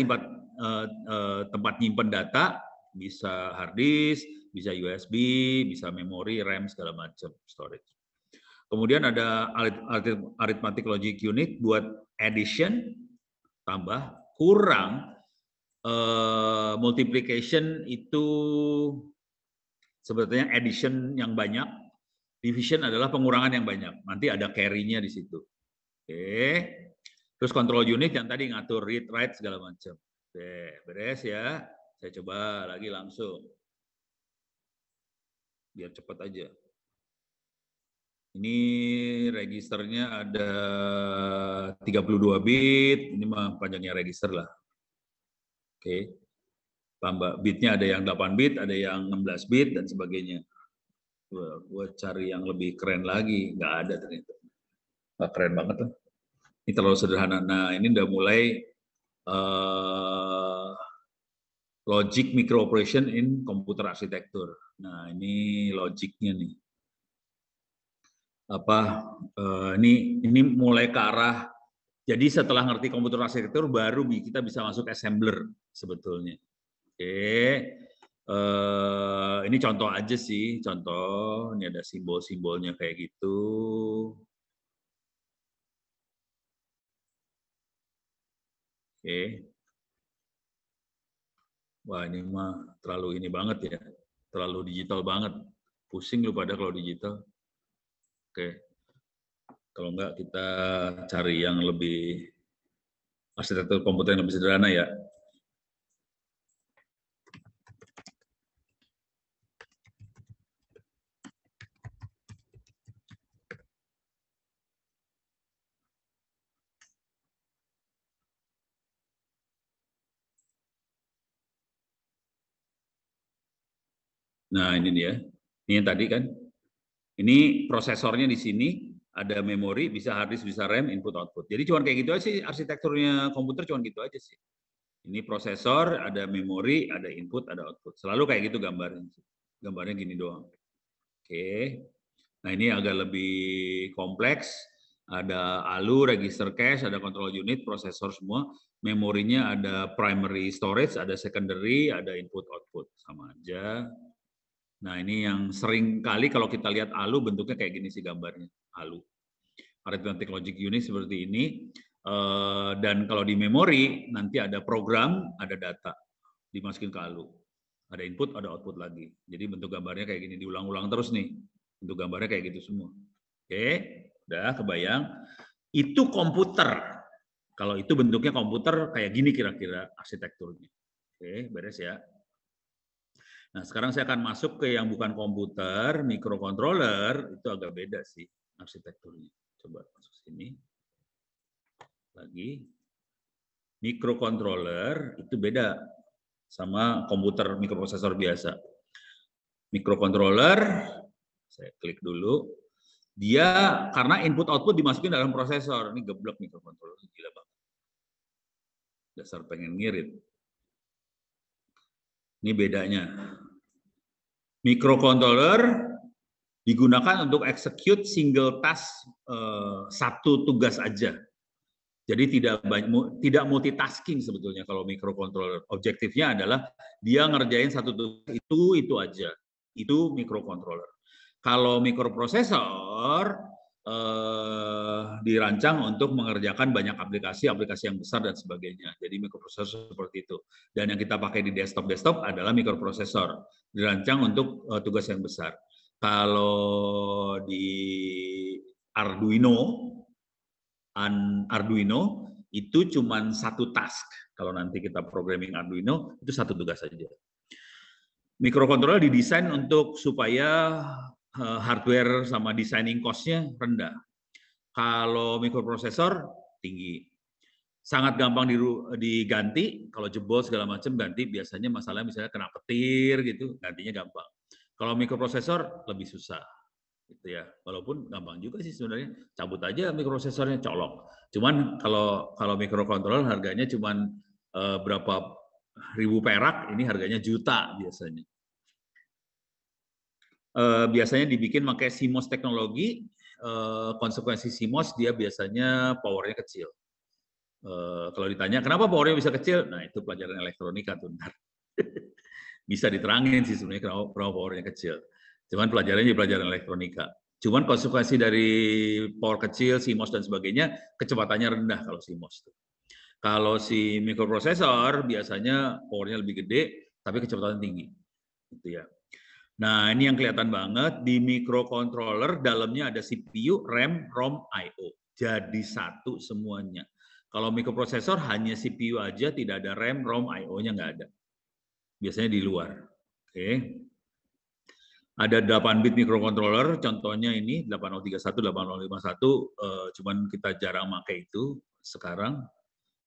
tempat nyimpen data, bisa hard disk, bisa USB, bisa memori, RAM, segala macam storage. Kemudian ada arithmetic logic unit buat addition, tambah, kurang, multiplication itu sebetulnya addition yang banyak, division adalah pengurangan yang banyak. Nanti ada carry-nya di situ. Oke. Terus control unit yang tadi ngatur read, write, segala macam. Oke, beres ya. Saya coba lagi langsung. Biar cepat aja. Ini registernya ada 32 bit, ini mah panjangnya register lah. Oke. Tambah bitnya ada yang 8 bit, ada yang 16 bit, dan sebagainya. Gua cari yang lebih keren lagi, nggak ada ternyata. Nggak keren banget tuh. Ini terlalu sederhana. Nah, ini udah mulai logic microoperation in computer architecture. Nah, ini logiknya nih. Ini mulai ke arah, jadi setelah ngerti komputer arsitektur baru kita bisa masuk assembler sebetulnya. Oke, ini contoh aja sih, contoh. Ini ada simbol-simbolnya kayak gitu. Oke. Wah, ini mah terlalu ini banget ya, terlalu digital banget. Pusing lu pada kalau digital. Oke, kalau enggak kita cari yang lebih arsitektur komputer yang lebih sederhana ya. Nah, ini dia. Ini yang tadi kan. Ini prosesornya di sini, ada memori, bisa hard disk, bisa RAM, input output. Jadi cuma kayak gitu aja sih arsitekturnya komputer, cuma gitu aja sih. Ini prosesor, ada memori, ada input, ada output. Selalu kayak gitu gambarnya. Gambarnya gini doang. Oke. Nah, ini agak lebih kompleks. Ada ALU, register cache, ada control unit, prosesor semua. Memorinya ada primary storage, ada secondary, ada input output. Sama aja. Nah, ini yang sering kali kalau kita lihat ALU bentuknya kayak gini sih gambarnya, ALU. Arithmetic Logic Unit seperti ini. Dan kalau di memori, nanti ada program, ada data. Dimasukin ke ALU. Ada input, ada output lagi. Jadi bentuk gambarnya kayak gini, diulang-ulang terus nih. Bentuk gambarnya kayak gitu semua. Oke, udah kebayang. Itu komputer. Kalau itu bentuknya komputer, kayak gini kira-kira arsitekturnya. Oke, beres ya. Nah, sekarang saya akan masuk ke yang bukan komputer, microcontroller, itu agak beda sih arsitekturnya. Coba masuk sini. Lagi. Microcontroller itu beda sama komputer mikroprosesor biasa. Microcontroller, saya klik dulu. Dia karena input output dimasukin dalam prosesor. Ini geblek microcontroller, gila banget. Dasar pengen ngirit. Ini bedanya. Microcontroller digunakan untuk execute single task, satu tugas aja. Jadi tidak multitasking sebetulnya kalau microcontroller. Objektifnya adalah dia ngerjain satu tugas itu aja. Itu microcontroller. Kalau mikroprosesor dirancang untuk mengerjakan banyak aplikasi yang besar dan sebagainya. Jadi mikroprosesor seperti itu. Dan yang kita pakai di desktop adalah mikroprosesor. Dirancang untuk tugas yang besar. Kalau di Arduino itu cuma satu task. Kalau nanti kita programming Arduino, itu satu tugas saja. Mikrocontroller didesain untuk supaya hardware sama designing cost-nya rendah. Kalau mikroprosesor tinggi. Sangat gampang diganti, kalau jebol segala macam ganti, biasanya masalahnya misalnya kena petir gitu, gantinya gampang. Kalau mikroprosesor lebih susah. Gitu ya. Walaupun gampang juga sih sebenarnya, cabut aja mikroprosesornya, colok. Cuman kalau microcontroller harganya cuman berapa ribu perak, ini harganya juta biasanya. Biasanya dibikin pakai CMOS teknologi. Konsekuensi CMOS dia biasanya powernya kecil. Kalau ditanya kenapa powernya bisa kecil, nah itu pelajaran elektronika tuh ntar. Bisa diterangin sih sebenarnya kenapa powernya kecil. Cuman pelajarannya pelajaran elektronika. Cuman konsekuensi dari power kecil, CMOS dan sebagainya, kecepatannya rendah kalau CMOS. Kalau si mikroprosesor biasanya powernya lebih gede, tapi kecepatan tinggi. Gitu ya. Nah, ini yang kelihatan banget di microcontroller, dalamnya ada CPU, RAM, ROM, I/O. Jadi satu semuanya. Kalau mikroprosesor hanya CPU aja, tidak ada RAM, ROM, I/O-nya nggak ada. Biasanya di luar. Oke. Ada 8 bit microcontroller, contohnya ini 8031, 8051, cuman kita jarang pakai itu sekarang.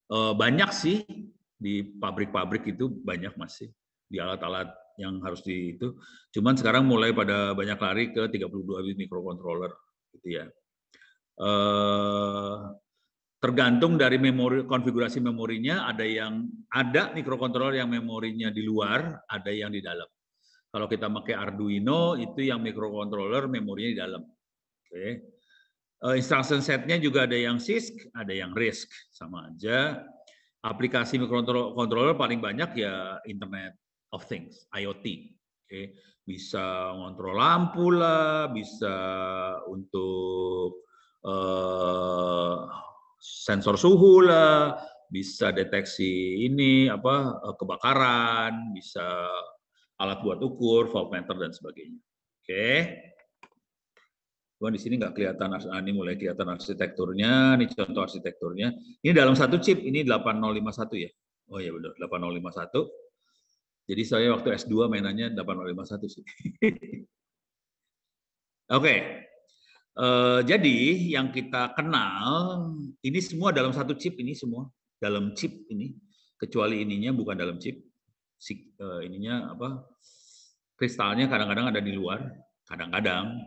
Banyak sih di pabrik-pabrik itu, banyak masih di alat-alat yang harus di itu. Cuman sekarang mulai pada banyak lari ke 32 bit microcontroller gitu ya. Tergantung dari memori, konfigurasi memorinya, ada microcontroller yang memorinya di luar, ada yang di dalam. Kalau kita pakai Arduino, itu yang microcontroller memorinya di dalam. Oke. Instruction setnya juga ada yang CISC, ada yang RISC, sama aja. Aplikasi microcontroller paling banyak ya Internet of Things, IoT. Oke. Bisa ngontrol lampu lah, bisa untuk sensor suhu lah, bisa deteksi ini kebakaran, bisa alat buat ukur, voltmeter dan sebagainya. Oke. Cuman di sini nggak kelihatan, ini mulai kelihatan arsitekturnya, ini contoh arsitekturnya. Ini dalam satu chip, ini 8051 ya. Oh iya benar, 8051. Jadi saya waktu S2 mainannya 8051 sih. Oke. Jadi yang kita kenal ini semua dalam satu chip, ini semua dalam chip ini, kecuali ininya bukan dalam chip. Ininya kristalnya kadang-kadang ada di luar, kadang-kadang.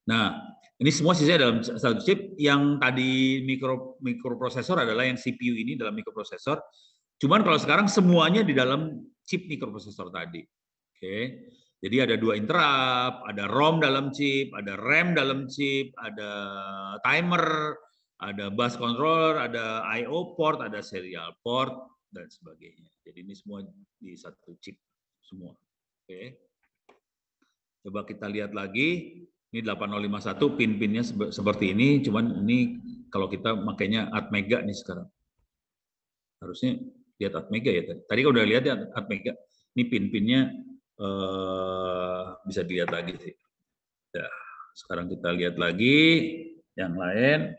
Nah, ini semua sisanya dalam satu chip. Yang tadi mikroprosesor adalah yang CPU ini dalam mikroprosesor. Cuman kalau sekarang semuanya di dalam chip mikroprosesor tadi. Oke. Jadi ada 2 interrupt, ada ROM dalam chip, ada RAM dalam chip, ada timer, ada bus controller, ada I/O port, ada serial port dan sebagainya. Jadi ini semua di satu chip semua. Oke. Coba kita lihat lagi. Ini 8051 pin-pinnya seperti ini, cuman ini kalau kita makainya Atmega nih sekarang. Harusnya lihat Atmega ya tadi. Tadi kan udah lihat ya Atmega. Ini pin-pinnya bisa dilihat lagi sih. Ya, sekarang kita lihat lagi yang lain.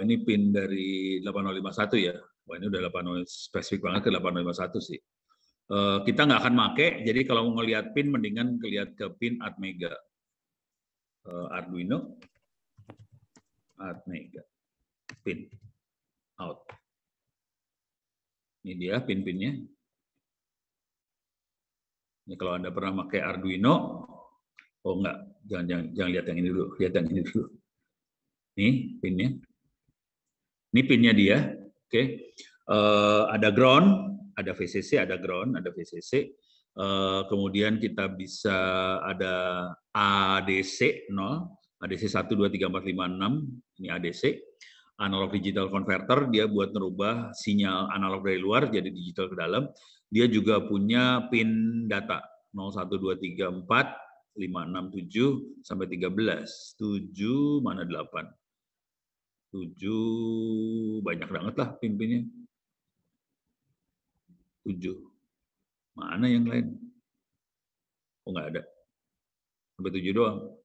Ini pin dari 8051 ya. Wah, ini udah 80 spesifik banget ke 8051 sih. Kita nggak akan make, jadi kalau mau ngelihat pin mendingan lihat ke pin Atmega. Arduino Atmega pin out. Ini dia pin-pinnya. Ini kalau Anda pernah pakai Arduino, oh enggak, jangan lihat yang ini dulu, lihat yang ini dulu. Nih pinnya. Ini pinnya dia. Oke. Ada ground, ada VCC, ada ground, ada VCC. Kemudian kita bisa ada ADC 0, ADC 1, 2, 3, 4, 5, 6, ini ADC. Analog digital converter, dia buat merubah sinyal analog dari luar jadi digital ke dalam. Dia juga punya pin data 0, 1, 2, 3, 4, 5, 6, 7, sampai 13. 7, mana 8? 7, banyak banget lah pin-pinnya. 7. Mana yang lain? Oh, nggak ada. Sampai 7 doang.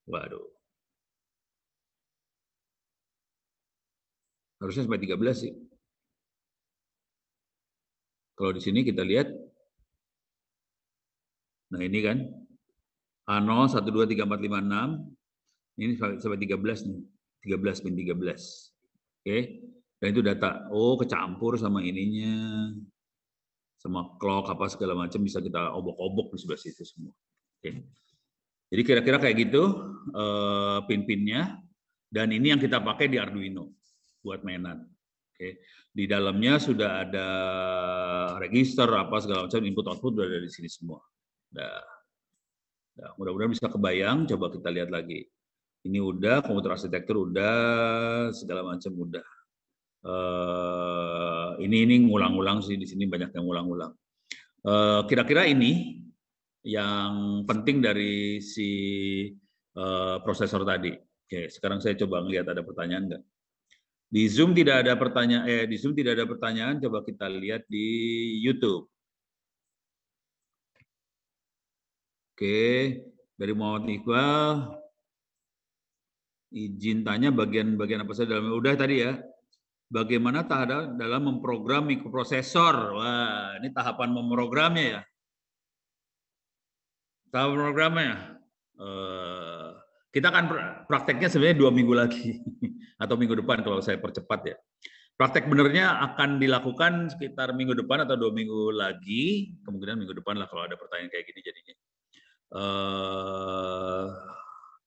Waduh. Harusnya sampai 13 sih. Kalau di sini kita lihat, nah ini kan, A0, 1, 2, 3, 4, 5, 6, ini sampai 13 nih, 13 pin 13. Oke, dan itu data, oh kecampur sama ininya. sama clock apa segala macam bisa kita obok-obok di sebelah situ semua. Oke. Jadi kira-kira kayak gitu pin-pinnya, dan ini yang kita pakai di Arduino buat mainan. Oke. Di dalamnya sudah ada register apa segala macam, input output sudah ada di sini semua. Nah, mudah-mudahan bisa kebayang. Coba kita lihat lagi. Ini udah, komputer arsitektur udah, segala macam udah. Ini ngulang-ulang sih, di sini banyak yang ngulang-ulang. Kira-kira ini yang penting dari si prosesor tadi. Oke, sekarang saya coba ngelihat ada pertanyaan nggak? Di Zoom tidak ada pertanyaan, di Zoom tidak ada pertanyaan. Coba kita lihat di YouTube. Oke, dari Muhammad Iqbal, izin tanya bagian-bagian apa saja dalam, udah tadi ya. Bagaimana dalam memprogram mikroprosesor? Wah, ini tahapan memprogramnya ya. Tahapan programnya. Kita akan prakteknya sebenarnya 2 minggu lagi atau minggu depan kalau saya percepat ya. Praktek benernya akan dilakukan sekitar minggu depan atau 2 minggu lagi, kemungkinan minggu depan lah kalau ada pertanyaan kayak gini jadinya.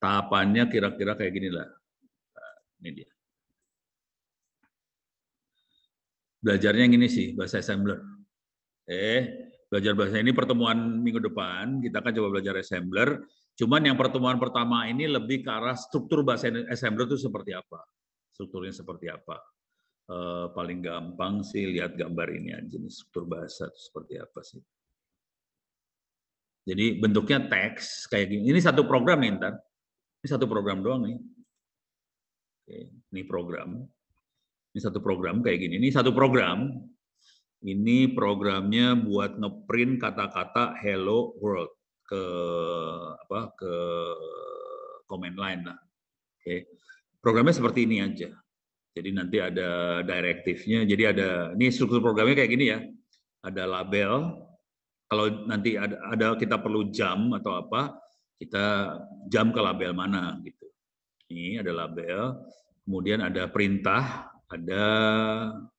Tahapannya kira-kira kayak gini lah. Ini dia. Belajarnya yang ini sih, bahasa assembler. Belajar bahasa ini pertemuan minggu depan, kita akan coba belajar assembler. Cuman yang pertemuan pertama ini lebih ke arah struktur bahasa assembler itu seperti apa. Strukturnya seperti apa. Paling gampang sih lihat gambar ini aja, nih, struktur bahasa itu seperti apa sih. Jadi bentuknya teks kayak gini. Ini satu program nih ntar. Ini satu program doang nih. Oke, ini program. Ini satu program kayak gini. Ini satu program. Ini programnya buat ngeprint kata-kata hello world ke command line lah. Oke. Programnya seperti ini aja. Jadi nanti ada direktifnya. Jadi ada, ini struktur programnya kayak gini ya. Ada label. Kalau nanti ada kita perlu jam atau apa, kita jam ke label mana gitu. Ini ada label. Kemudian ada perintah, ada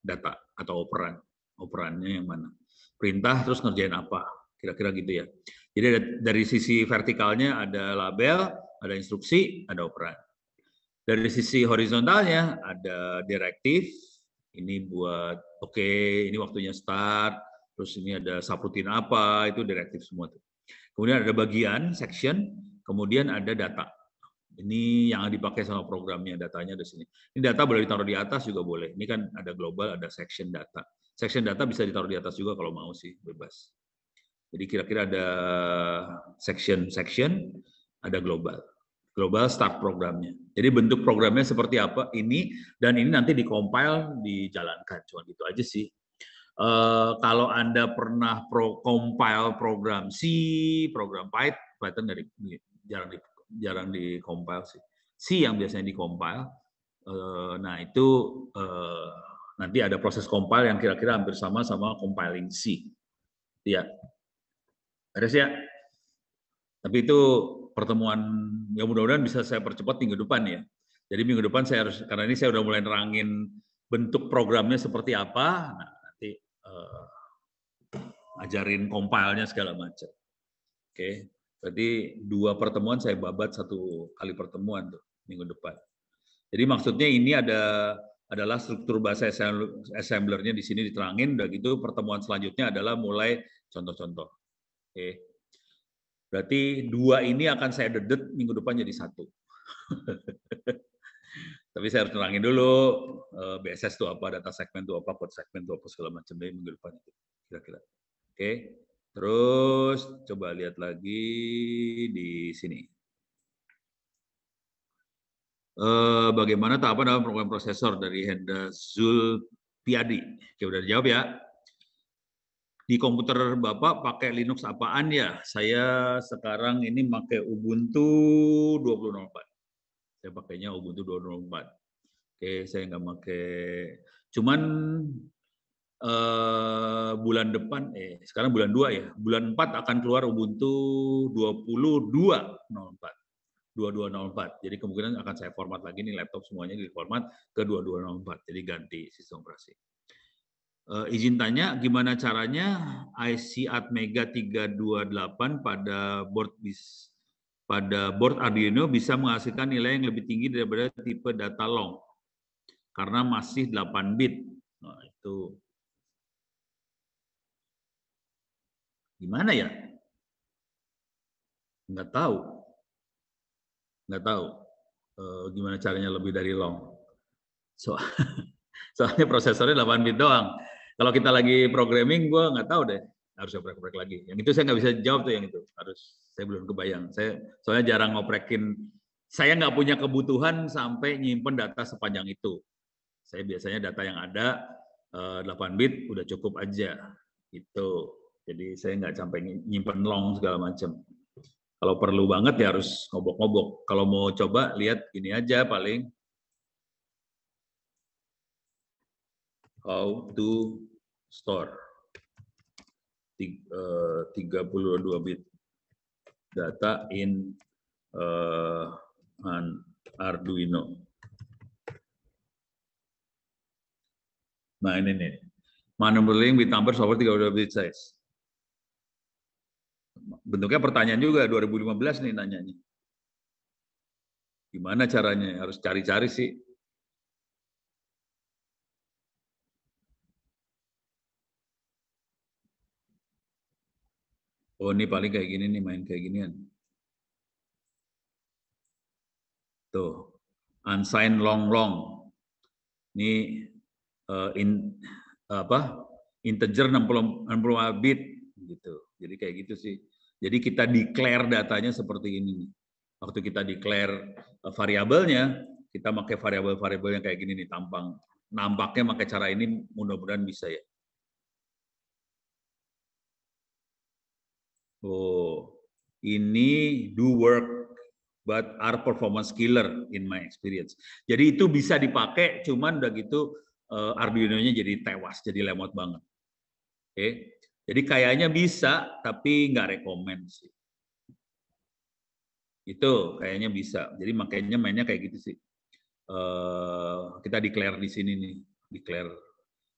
data atau operan. Operannya yang mana? Perintah terus ngerjain apa? Kira-kira gitu ya. Jadi dari sisi vertikalnya ada label, ada instruksi, ada operan. Dari sisi horizontalnya ada direktif. Ini buat ini waktunya start. Terus ini ada subroutine apa, itu direktif semua tuh. Kemudian ada bagian section, kemudian ada data. Ini yang dipakai sama programnya, datanya di sini. Ini data boleh ditaruh di atas juga boleh. Ini kan ada global, ada section data. Section data bisa ditaruh di atas juga kalau mau sih, bebas. Jadi kira-kira ada section, ada global. Global start programnya. Jadi bentuk programnya seperti apa ini, dan ini nanti di-compile, dijalankan. Cuma gitu aja sih. Kalau Anda pernah compile program C, program Python jarang di-compile sih. C yang biasanya di-compile. Nah, itu nanti ada proses compile yang kira-kira hampir sama compiling C. Ya. Ada sih ya. Tapi itu pertemuan yang mudah-mudahan bisa saya percepat minggu depan ya. Jadi minggu depan saya harus, karena ini saya udah mulai nerangin bentuk programnya seperti apa, nah nanti ajarin compile-nya segala macam. Oke. Berarti 2 pertemuan saya babat 1 kali pertemuan tuh minggu depan. Jadi maksudnya ini adalah struktur bahasa assemblernya di sini diterangin, udah gitu pertemuan selanjutnya adalah mulai contoh-contoh. Oke. Berarti 2 ini akan saya dedet minggu depan jadi 1. Tapi saya harus nerangin dulu BSS itu apa, data segmen itu apa, code segmen itu apa, segala macam dari minggu depan itu kira-kira. Oke. Terus coba lihat lagi di sini. Bagaimana tahapan dalam program prosesor dari Henda Zulpiadi? Oke, udah dijawab ya. Di komputer Bapak pakai Linux apaan ya? Saya sekarang ini pakai Ubuntu 20.04. Saya pakainya Ubuntu 20.04. Oke, saya nggak pakai. Cuman bulan depan, sekarang bulan 2 ya. Bulan 4 akan keluar Ubuntu 22.04. 22.04. Jadi kemungkinan akan saya format lagi nih laptop semuanya di format ke 22.04. Jadi ganti sistem operasi. Izin tanya, gimana caranya IC Atmega 328 pada board Arduino bisa menghasilkan nilai yang lebih tinggi daripada tipe data long karena masih 8 bit. Nah, itu gimana ya? Nggak tahu. Gimana caranya lebih dari long. Soalnya prosesornya 8 bit doang. Kalau kita lagi programming, gue nggak tahu deh. Harus oprek-oprek lagi. Yang itu saya nggak bisa jawab tuh yang itu. Saya belum kebayang. Saya soalnya jarang ngoprekin. Saya nggak punya kebutuhan sampai nyimpen data sepanjang itu. Saya biasanya data yang ada 8 bit udah cukup aja. Itu. Jadi saya nggak sampai nyimpen long segala macam. Kalau perlu banget ya harus ngobok-ngobok. Kalau mau coba lihat ini aja paling. How to store 32 bit data in an Arduino. Nah ini nih, manipulating bit numbers over 32 bit size. Bentuknya pertanyaan juga 2015 nih nanyanya. Gimana caranya? Harus cari-cari sih. Oh ini paling kayak gini nih, main kayak ginian. Tuh, unsigned long. Ini integer 64 bit gitu. Jadi kayak gitu sih. Jadi kita declare datanya seperti ini. Waktu kita declare variabelnya, kita pakai variabel-variabel yang kayak gini nih, nampaknya pakai cara ini mudah-mudahan bisa ya. Oh, ini do work but are performance killer in my experience. Jadi itu bisa dipakai, cuman udah gitu Arduino-nya jadi tewas, jadi lemot banget. Oke, jadi kayaknya bisa, tapi nggak rekomend sih. Itu kayaknya bisa. Jadi makanya mainnya kayak gitu sih. Kita declare di sini nih, declare.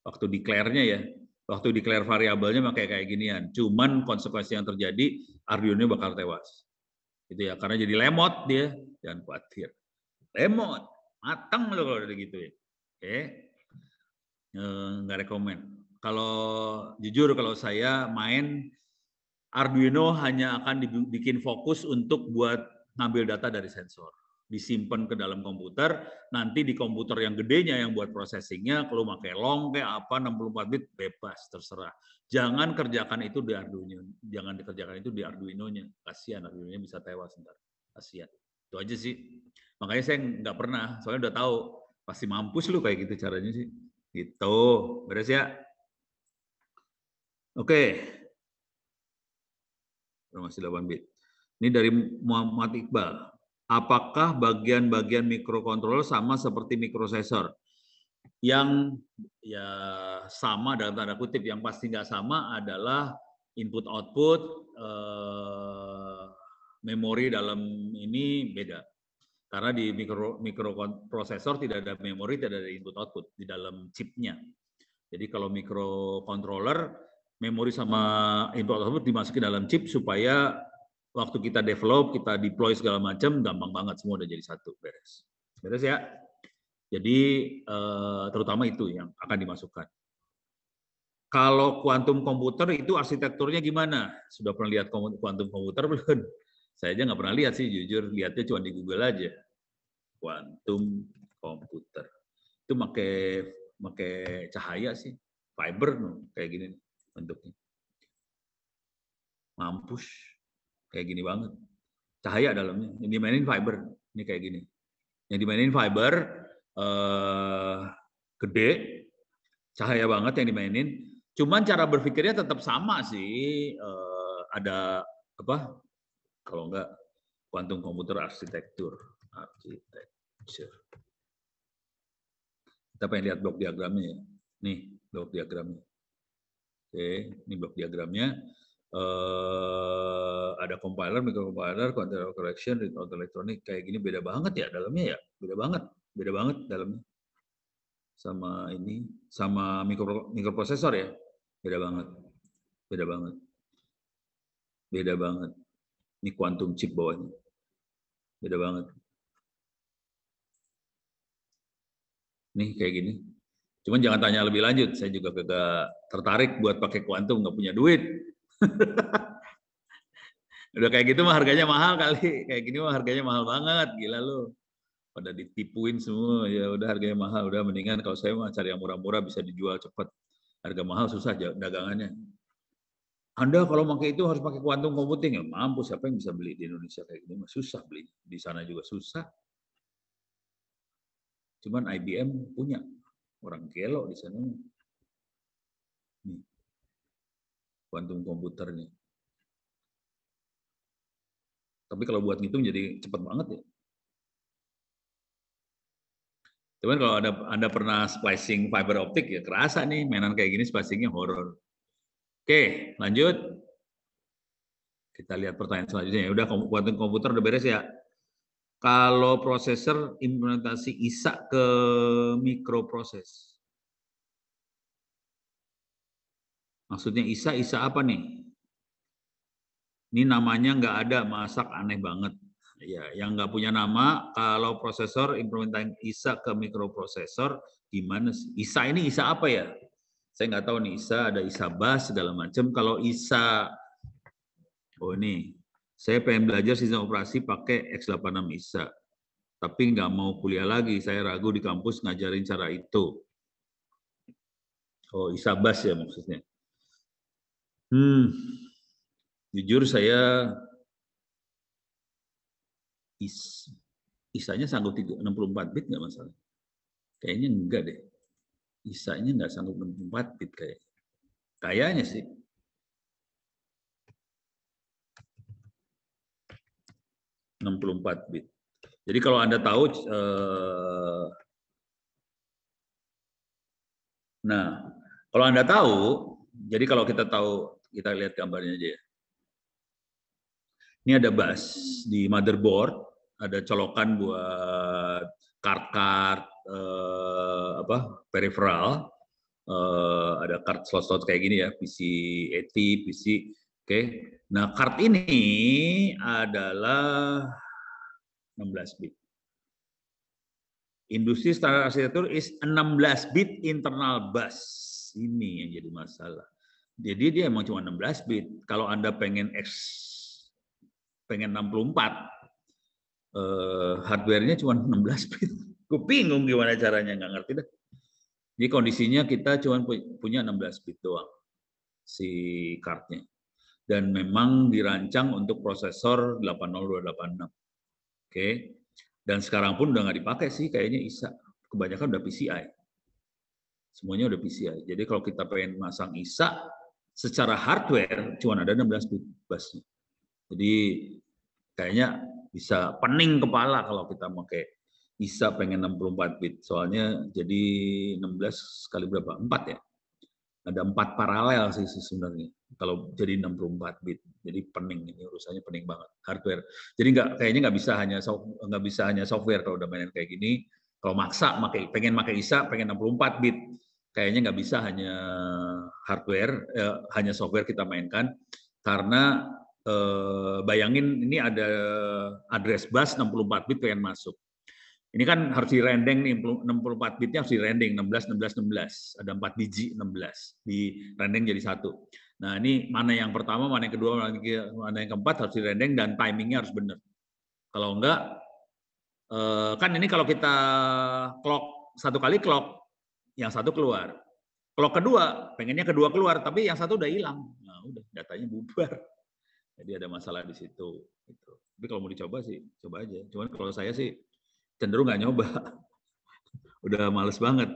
Waktu declare-nya ya, waktu declare variabelnya pakai kayak ginian. Cuman konsekuensi yang terjadi, Arduino bakal tewas. Gitu ya, karena jadi lemot dia, jangan khawatir. Lemot, matang loh kalau udah gitu ya. Oke, nggak rekomend. Kalau jujur kalau saya main Arduino hanya akan dibikin fokus untuk buat ngambil data dari sensor, disimpan ke dalam komputer, nanti di komputer yang gedenya yang buat processingnya, kalau pakai long kayak apa 64 bit bebas terserah. Jangan kerjakan itu di Arduino, jangan dikerjakan itu di Arduino-nya, kasihan Arduino-nya bisa tewas ntar, kasihan. Itu aja sih. Makanya saya nggak pernah, soalnya udah tahu pasti mampus lu kayak gitu caranya sih. Gitu, beres ya. Oke. Masih 8 bit. Ini dari Muhammad Iqbal. Apakah bagian-bagian mikrokontroller sama seperti mikrosensor? Yang ya sama dalam tanda kutip, yang pasti nggak sama adalah input-output, memori dalam ini beda. Karena di mikroprosesor tidak ada memori, tidak ada input-output di dalam chipnya. Jadi kalau mikrocontroller, memori sama input-output dimasukin dalam chip supaya waktu kita develop, kita deploy segala macam, gampang banget, semua udah jadi satu, beres. Beres ya? Jadi terutama itu yang akan dimasukkan. Kalau kuantum komputer itu arsitekturnya gimana? Sudah pernah lihat kuantum komputer belum? Saya aja nggak pernah lihat sih, jujur. Lihatnya cuma di Google aja. Kuantum komputer. Itu pakai cahaya sih. Fiber kayak gini bentuknya. Mampus. Kayak gini banget. Cahaya dalamnya. Yang dimainin fiber. Ini kayak gini. Yang dimainin fiber gede. Cahaya banget yang dimainin. Cuman cara berpikirnya tetap sama sih. Ada apa? Kalau enggak quantum computer arsitektur. Kita pengen lihat blok diagramnya ya. Nih blok diagramnya. Oke, ini blok diagramnya. Ada compiler, microcompiler, counter correction, read out electronic, kayak gini beda banget ya dalamnya ya, beda banget dalamnya. sama ini, sama mikroprosesor ya, beda banget, beda banget, beda banget. Ini quantum chip bawahnya, beda banget. Nih kayak gini. Cuman jangan tanya lebih lanjut, saya juga gak tertarik buat pakai kuantum, nggak punya duit. Udah kayak gitu mah harganya mahal kali, kayak gini mah harganya mahal banget, gila lu. Pada ditipuin semua, ya udah harganya mahal, udah mendingan kalau saya mah cari yang murah-murah bisa dijual cepat. Harga mahal susah dagangannya. Anda kalau pakai itu harus pakai quantum computing, ya mampu siapa yang bisa beli di Indonesia kayak gini mah susah beli, di sana juga susah. Cuman IBM punya. Orang gelo di sana. Nih, kuantum komputernya. Tapi kalau buat ngitung jadi cepet banget ya. Cuman kalau Anda pernah splicing fiber optik ya kerasa nih mainan kayak gini splicingnya horor. Oke, lanjut. Kita lihat pertanyaan selanjutnya. Ya udah kuantum komputer udah beres ya. Kalau prosesor implementasi ISA ke mikroproses. Maksudnya ISA apa nih? Ini namanya nggak ada, masak aneh banget. Ya, yang nggak punya nama, kalau prosesor implementasi ISA ke mikroprosesor, gimana sih? ISA ini ISA apa ya? Saya nggak tahu nih, ISA ada ISA bus, segala macam. Kalau ISA, oh ini, saya pengen belajar sistem operasi pakai x86 ISA. Tapi nggak mau kuliah lagi, saya ragu di kampus ngajarin cara itu. Oh, ISA bus ya maksudnya. Jujur saya ISA-nya sanggup 64 bit nggak masalah. Kayaknya enggak deh. ISA-nya nggak sanggup 64 bit kayaknya sih. bit. Jadi kalau Anda tahu, nah kalau Anda tahu, jadi kalau kita tahu, kita lihat gambarnya aja ya. Ini ada bus di motherboard, ada colokan buat kart-kart peripheral, ada kart slot-slot kayak gini ya, PC 80, PC, oke. Nah, kart ini adalah 16 bit. Industri standar arsitektur is 16 bit internal bus. Ini yang jadi masalah. Jadi dia emang cuma 16 bit. Kalau Anda pengen 64, hardware-nya cuma 16 bit. Gue bingung gimana caranya, nggak ngerti dah. Jadi kondisinya kita cuma punya 16 bit doang si kartnya. Dan memang dirancang untuk prosesor 80286. Oke. Dan sekarang pun udah nggak dipakai sih kayaknya ISA. Kebanyakan udah PCI. Semuanya udah PCI. Jadi kalau kita pengen masang ISA, secara hardware cuma ada 16 bit busnya. Jadi kayaknya bisa pening kepala kalau kita pakai ISA pengen 64 bit. Soalnya jadi 16 kali berapa? 4 ya? Ada 4 paralel sih sebenarnya. Kalau jadi 64 bit. Jadi pening, ini urusannya pening banget. Hardware. Jadi kayaknya nggak bisa hanya software kalau udah mainin kayak gini. Kalau maksa pengen pakai ISA, pengen 64 bit. Kayaknya nggak bisa hanya hardware, hanya software kita mainkan. Karena bayangin ini ada address bus 64 bit pengen masuk. Ini kan harus di-rendeng nih, 64 bitnya harus di-rendeng, 16, 16, 16. Ada 4 biji 16, di-rendeng jadi satu. Nah ini mana yang pertama, mana yang kedua, mana yang keempat harus di-rendeng dan timingnya harus benar. Kalau enggak, kan ini kalau kita clock, satu kali clock, yang satu keluar. Clock kedua, pengennya kedua keluar, tapi yang satu udah hilang. Nah udah, datanya bubar. Jadi ada masalah di situ. Gitu. Tapi kalau mau dicoba sih, coba aja. Cuman kalau saya sih, cenderung nggak nyoba. Udah males banget.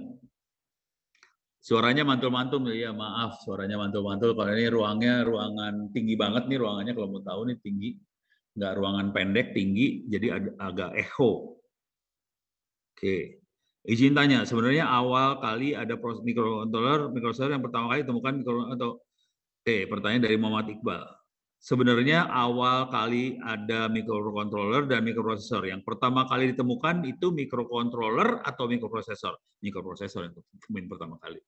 Suaranya mantul-mantul, ya maaf, suaranya mantul-mantul. Kalau ini ruangan tinggi banget nih ruangannya, kalau mau tahu nih tinggi. Nggak ruangan pendek, tinggi, jadi agak echo. Oke. Izin tanya, sebenarnya awal kali ada proses mikrocontroller yang pertama kali ditemukan atau oke, pertanyaan dari Muhammad Iqbal. sebenarnya awal kali ada microcontroller dan microprosesor. Yang pertama kali ditemukan itu microcontroller atau microprosesor. Microprosesor yang ditemukan pertama kali.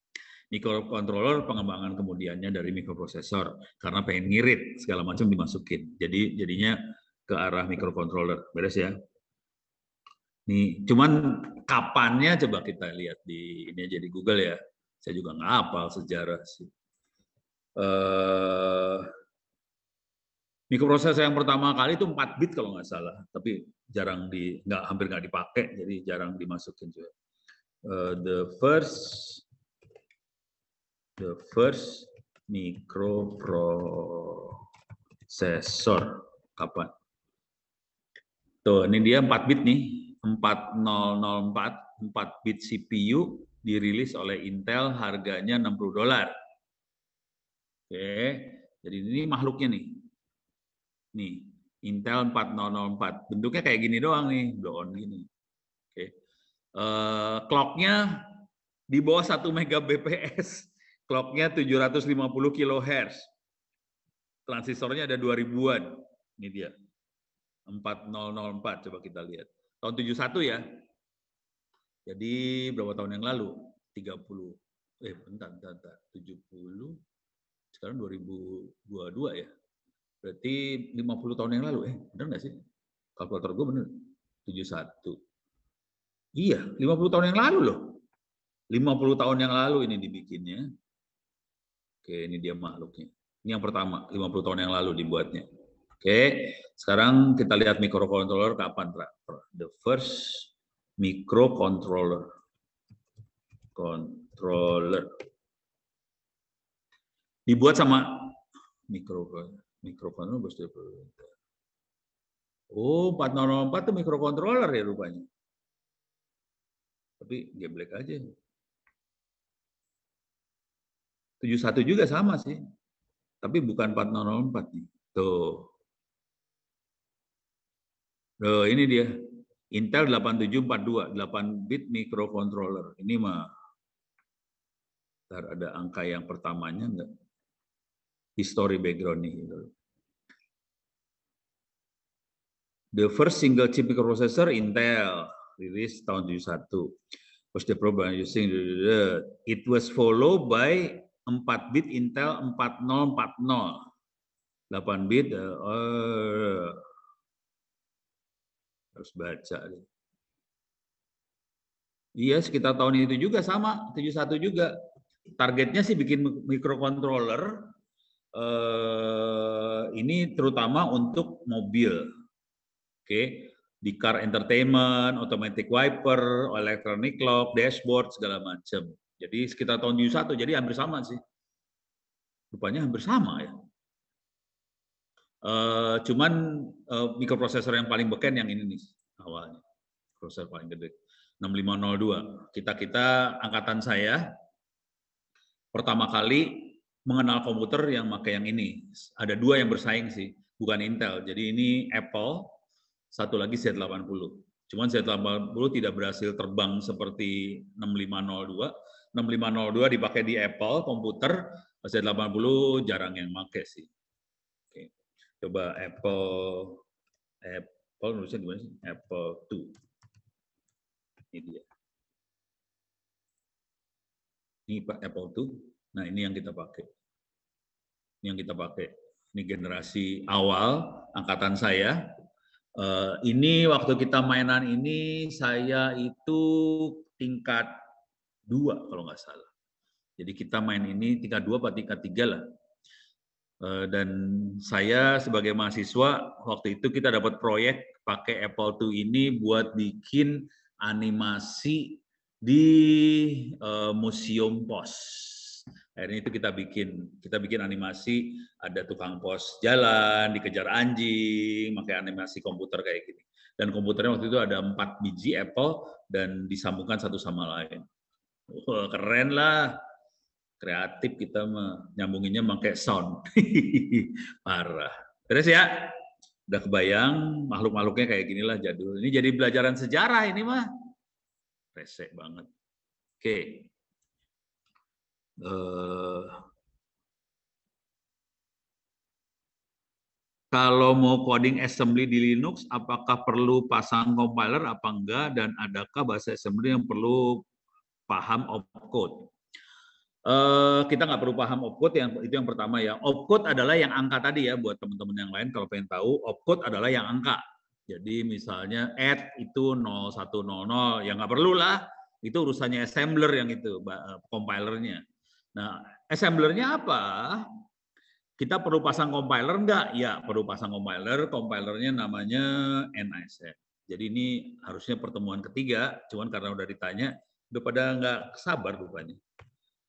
Microcontroller pengembangan kemudiannya dari microprosesor karena pengen ngirit segala macam dimasukin. Jadi jadinya ke arah microcontroller. Beres ya. Nih, cuman kapannya coba kita lihat di ini aja di Google ya. Saya juga nggak hafal sejarah sih. Mikroprosesor yang pertama kali itu 4 bit kalau nggak salah, tapi jarang hampir nggak dipakai, jadi jarang dimasukin juga. The first microprocessor kapan? Tuh, ini dia 4 bit nih, 4004, 4 bit CPU dirilis oleh Intel, harganya $60. Oke, jadi ini makhluknya nih. Nih, Intel 4004. Bentuknya kayak gini doang nih, blow-on gini. Oke. Clock-nya di bawah 1 Mbps. Clock-nya 750 kHz. Transisornya ada 2000-an. Ini dia. 4004, coba kita lihat. Tahun 71 ya. Jadi berapa tahun yang lalu? 30. Bentar. 70. Sekarang 2022 ya. Berarti 50 tahun yang lalu. Benar nggak sih? Kalkulator gue bener. 71. Iya, 50 tahun yang lalu loh. 50 tahun yang lalu ini dibikinnya. Oke, ini dia makhluknya. Ini yang pertama, 50 tahun yang lalu dibuatnya. Oke, sekarang kita lihat microcontroller kapan, Pak? The first microcontroller. Dibuat sama microcontroller. Oh, 4004 itu microcontroller ya rupanya. Tapi geblek aja. 71 juga sama sih. Tapi bukan 4004 nih. Tuh. Tuh, ini dia. Intel 8742, 8 bit microcontroller. Ini mah ada angka yang pertamanya enggak? History background nih. The first single chip microprocessor Intel, rilis tahun 71. Was developed by using it was followed by 4 bit Intel 4040. 8 bit harus baca. Iya, sekitar tahun itu juga sama, 71 juga. Targetnya sih bikin microcontroller ini terutama untuk mobil. Oke, di car entertainment, automatic wiper, electronic lock, dashboard segala macam. Jadi sekitar tahun 71, jadi hampir sama sih. Rupanya hampir sama ya. Cuman microprosesor yang paling beken yang ini nih awalnya. Prosesor paling gede. 6502. Kita angkatan saya pertama kali mengenal komputer yang pakai yang ini. Ada 2 yang bersaing sih, bukan Intel. Jadi ini Apple, satu lagi Z80. Cuman Z80 tidak berhasil terbang seperti 6502. 6502 dipakai di Apple komputer, Z80 jarang yang pakai sih. Oke. Coba Apple nulisnya gimana sih? Apple II. Ini dia. Ini Pak Apple II. Nah, ini yang kita pakai. Ini yang kita pakai. Ini generasi awal angkatan saya. Ini waktu kita mainan ini saya itu tingkat 2 kalau nggak salah. Jadi kita main ini tingkat 2 atau tingkat 3 lah. Dan saya sebagai mahasiswa waktu itu kita dapat proyek pakai Apple II ini buat bikin animasi di museum pos. Akhirnya itu kita bikin animasi, ada tukang pos jalan, dikejar anjing, pakai animasi komputer kayak gini. Dan komputernya waktu itu ada 4 biji Apple dan disambungkan satu sama lain. Wah, keren lah. Kreatif kita nyambunginnya pakai sound. Parah. Terus ya, udah kebayang makhluk-makhluknya kayak ginilah jadul. Ini jadi pelajaran sejarah ini mah. Resek banget. Oke. Kalau mau coding assembly di Linux, apakah perlu pasang compiler apa enggak, dan adakah bahasa assembly yang perlu paham opcode? Kita nggak perlu paham opcode, itu yang pertama ya. Opcode adalah yang angka tadi ya, buat teman-teman yang lain kalau pengen tahu, opcode adalah yang angka. Jadi misalnya add itu 0100, ya nggak perlu lah, itu urusannya assembler yang itu, compilernya. Nah, assemblernya apa? Kita perlu pasang compiler enggak? Ya, perlu pasang compiler. Compilernya namanya NISM. Jadi ini harusnya pertemuan ketiga, cuman karena udah ditanya, udah pada nggak sabar rupanya.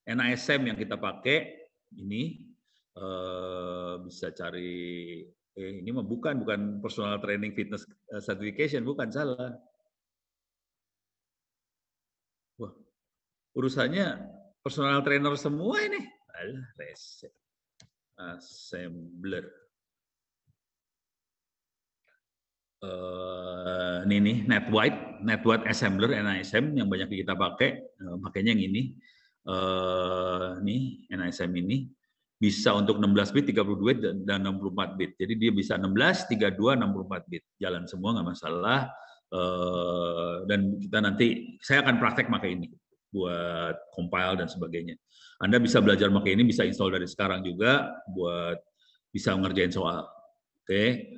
NISM yang kita pakai ini bisa cari. Ini mah bukan personal training fitness certification, bukan, salah. Wah, urusannya personal trainer semua ini. Alah, reset. Assembler. Ini nih NetWhite Assembler NISM yang banyak kita pakai, makanya yang ini. Nih NISM ini bisa untuk 16 bit, 32 bit dan 64 bit. Jadi dia bisa 16, 32, 64 bit. Jalan semua nggak masalah. Dan kita nanti saya akan praktek pakai ini buat compile dan sebagainya. Anda bisa belajar pakai ini, bisa install dari sekarang juga buat bisa ngerjain soal. Oke.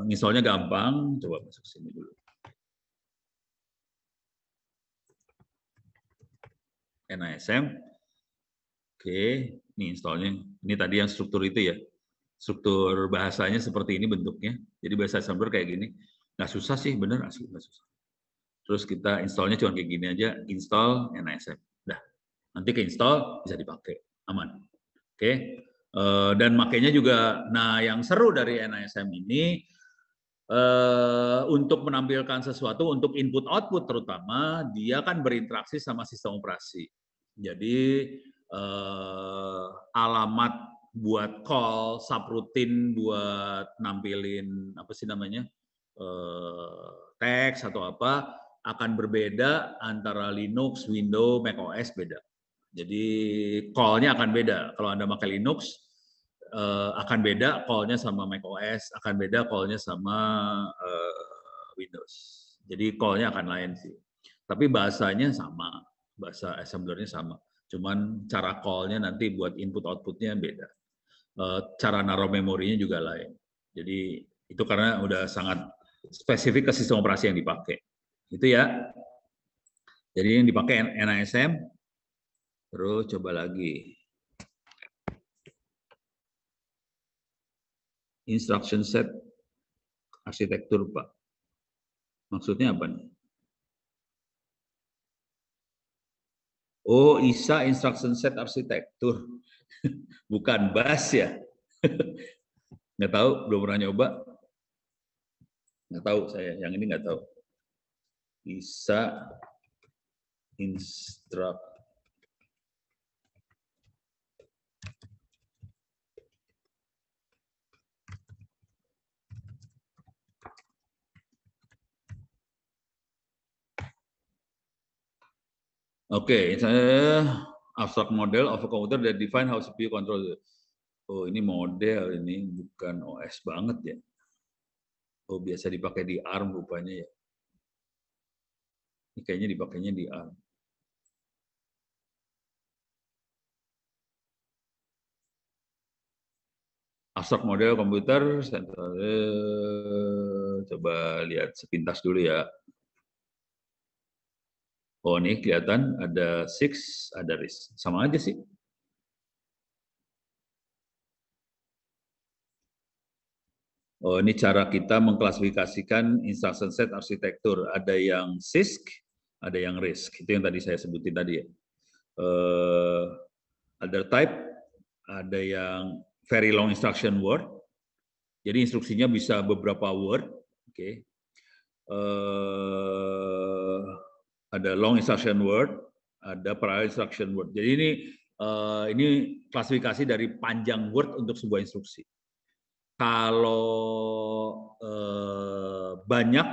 Installnya gampang, coba masuk sini dulu. NISM. Oke, ini installnya. Ini tadi yang struktur itu ya. Struktur bahasanya seperti ini bentuknya. Jadi bahasa assembler kayak gini. Nggak susah sih, bener asli nggak susah. Terus kita installnya cuma kayak gini aja, install NISM. Dah, nanti ke install bisa dipakai, aman. Oke. Dan makanya juga, nah yang seru dari NISM ini, untuk menampilkan sesuatu, untuk input-output terutama, dia kan berinteraksi sama sistem operasi. Jadi alamat buat call, subroutine buat nampilin apa sih namanya, teks atau apa, akan berbeda antara Linux, Windows, macOS beda. Jadi call-nya akan beda. Kalau Anda pakai Linux, akan beda call-nya sama macOS, akan beda call-nya sama Windows. Jadi call-nya akan lain sih. Tapi bahasanya sama, bahasa assemblernya sama. Cuman cara call-nya nanti buat input output-nya beda. Cara naruh memorinya juga lain. Jadi itu karena udah sangat spesifik ke sistem operasi yang dipakai. Itu ya. Jadi yang dipakai NISM. Terus coba lagi. Instruction set arsitektur, Pak. Maksudnya apa nih? Oh, ISA instruction set arsitektur. Bukan BAS ya? Nggak tahu, belum pernah nyoba. Nggak tahu saya, yang ini nggak tahu. ISA instruct. Oke, saya abstract model of a computer that define how CPU control. Oh, ini model, ini bukan OS banget ya. Oh, biasa dipakai di ARM rupanya ya. Ini kayaknya dipakainya di ARM. Abstract model komputer, coba lihat sepintas dulu ya. Oh, ini kelihatan ada 6, ada RISC. Sama aja sih. Oh, ini cara kita mengklasifikasikan instruction set arsitektur. Ada yang CISC, ada yang RISC. Itu yang tadi saya sebutin tadi ya. Other type, ada yang very long instruction word. Jadi instruksinya bisa beberapa word. Oke. Ada long instruction word, ada parallel instruction word. Jadi ini klasifikasi dari panjang word untuk sebuah instruksi. Kalau banyak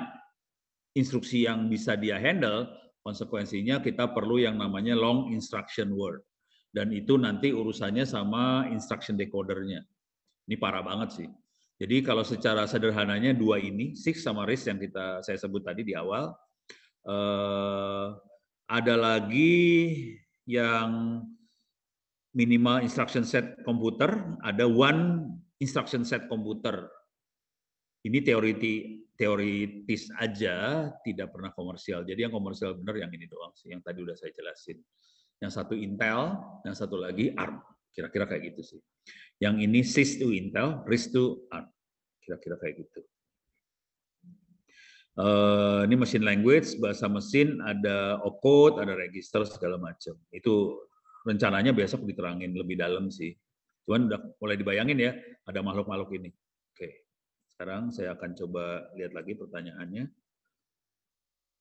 instruksi yang bisa dia handle, konsekuensinya kita perlu yang namanya long instruction word. Dan itu nanti urusannya sama instruction decodernya. Ini parah banget sih. Jadi kalau secara sederhananya dua ini, SIX sama RISC yang saya sebut tadi di awal, ada lagi yang minimal instruction set komputer, ada one instruction set komputer. Ini teoritis aja, tidak pernah komersial. Jadi yang komersial benar yang ini doang sih, yang tadi udah saya jelasin. Yang satu Intel, yang satu lagi ARM. Kira-kira kayak gitu sih. Yang ini SIS to Intel, RISC to ARM. Kira-kira kayak gitu. Ini machine language, bahasa mesin, ada opcode, ada register, segala macam. Itu rencananya besok diterangin lebih dalam sih. Cuman udah mulai dibayangin ya, ada makhluk-makhluk ini. Oke. Sekarang saya akan coba lihat lagi pertanyaannya.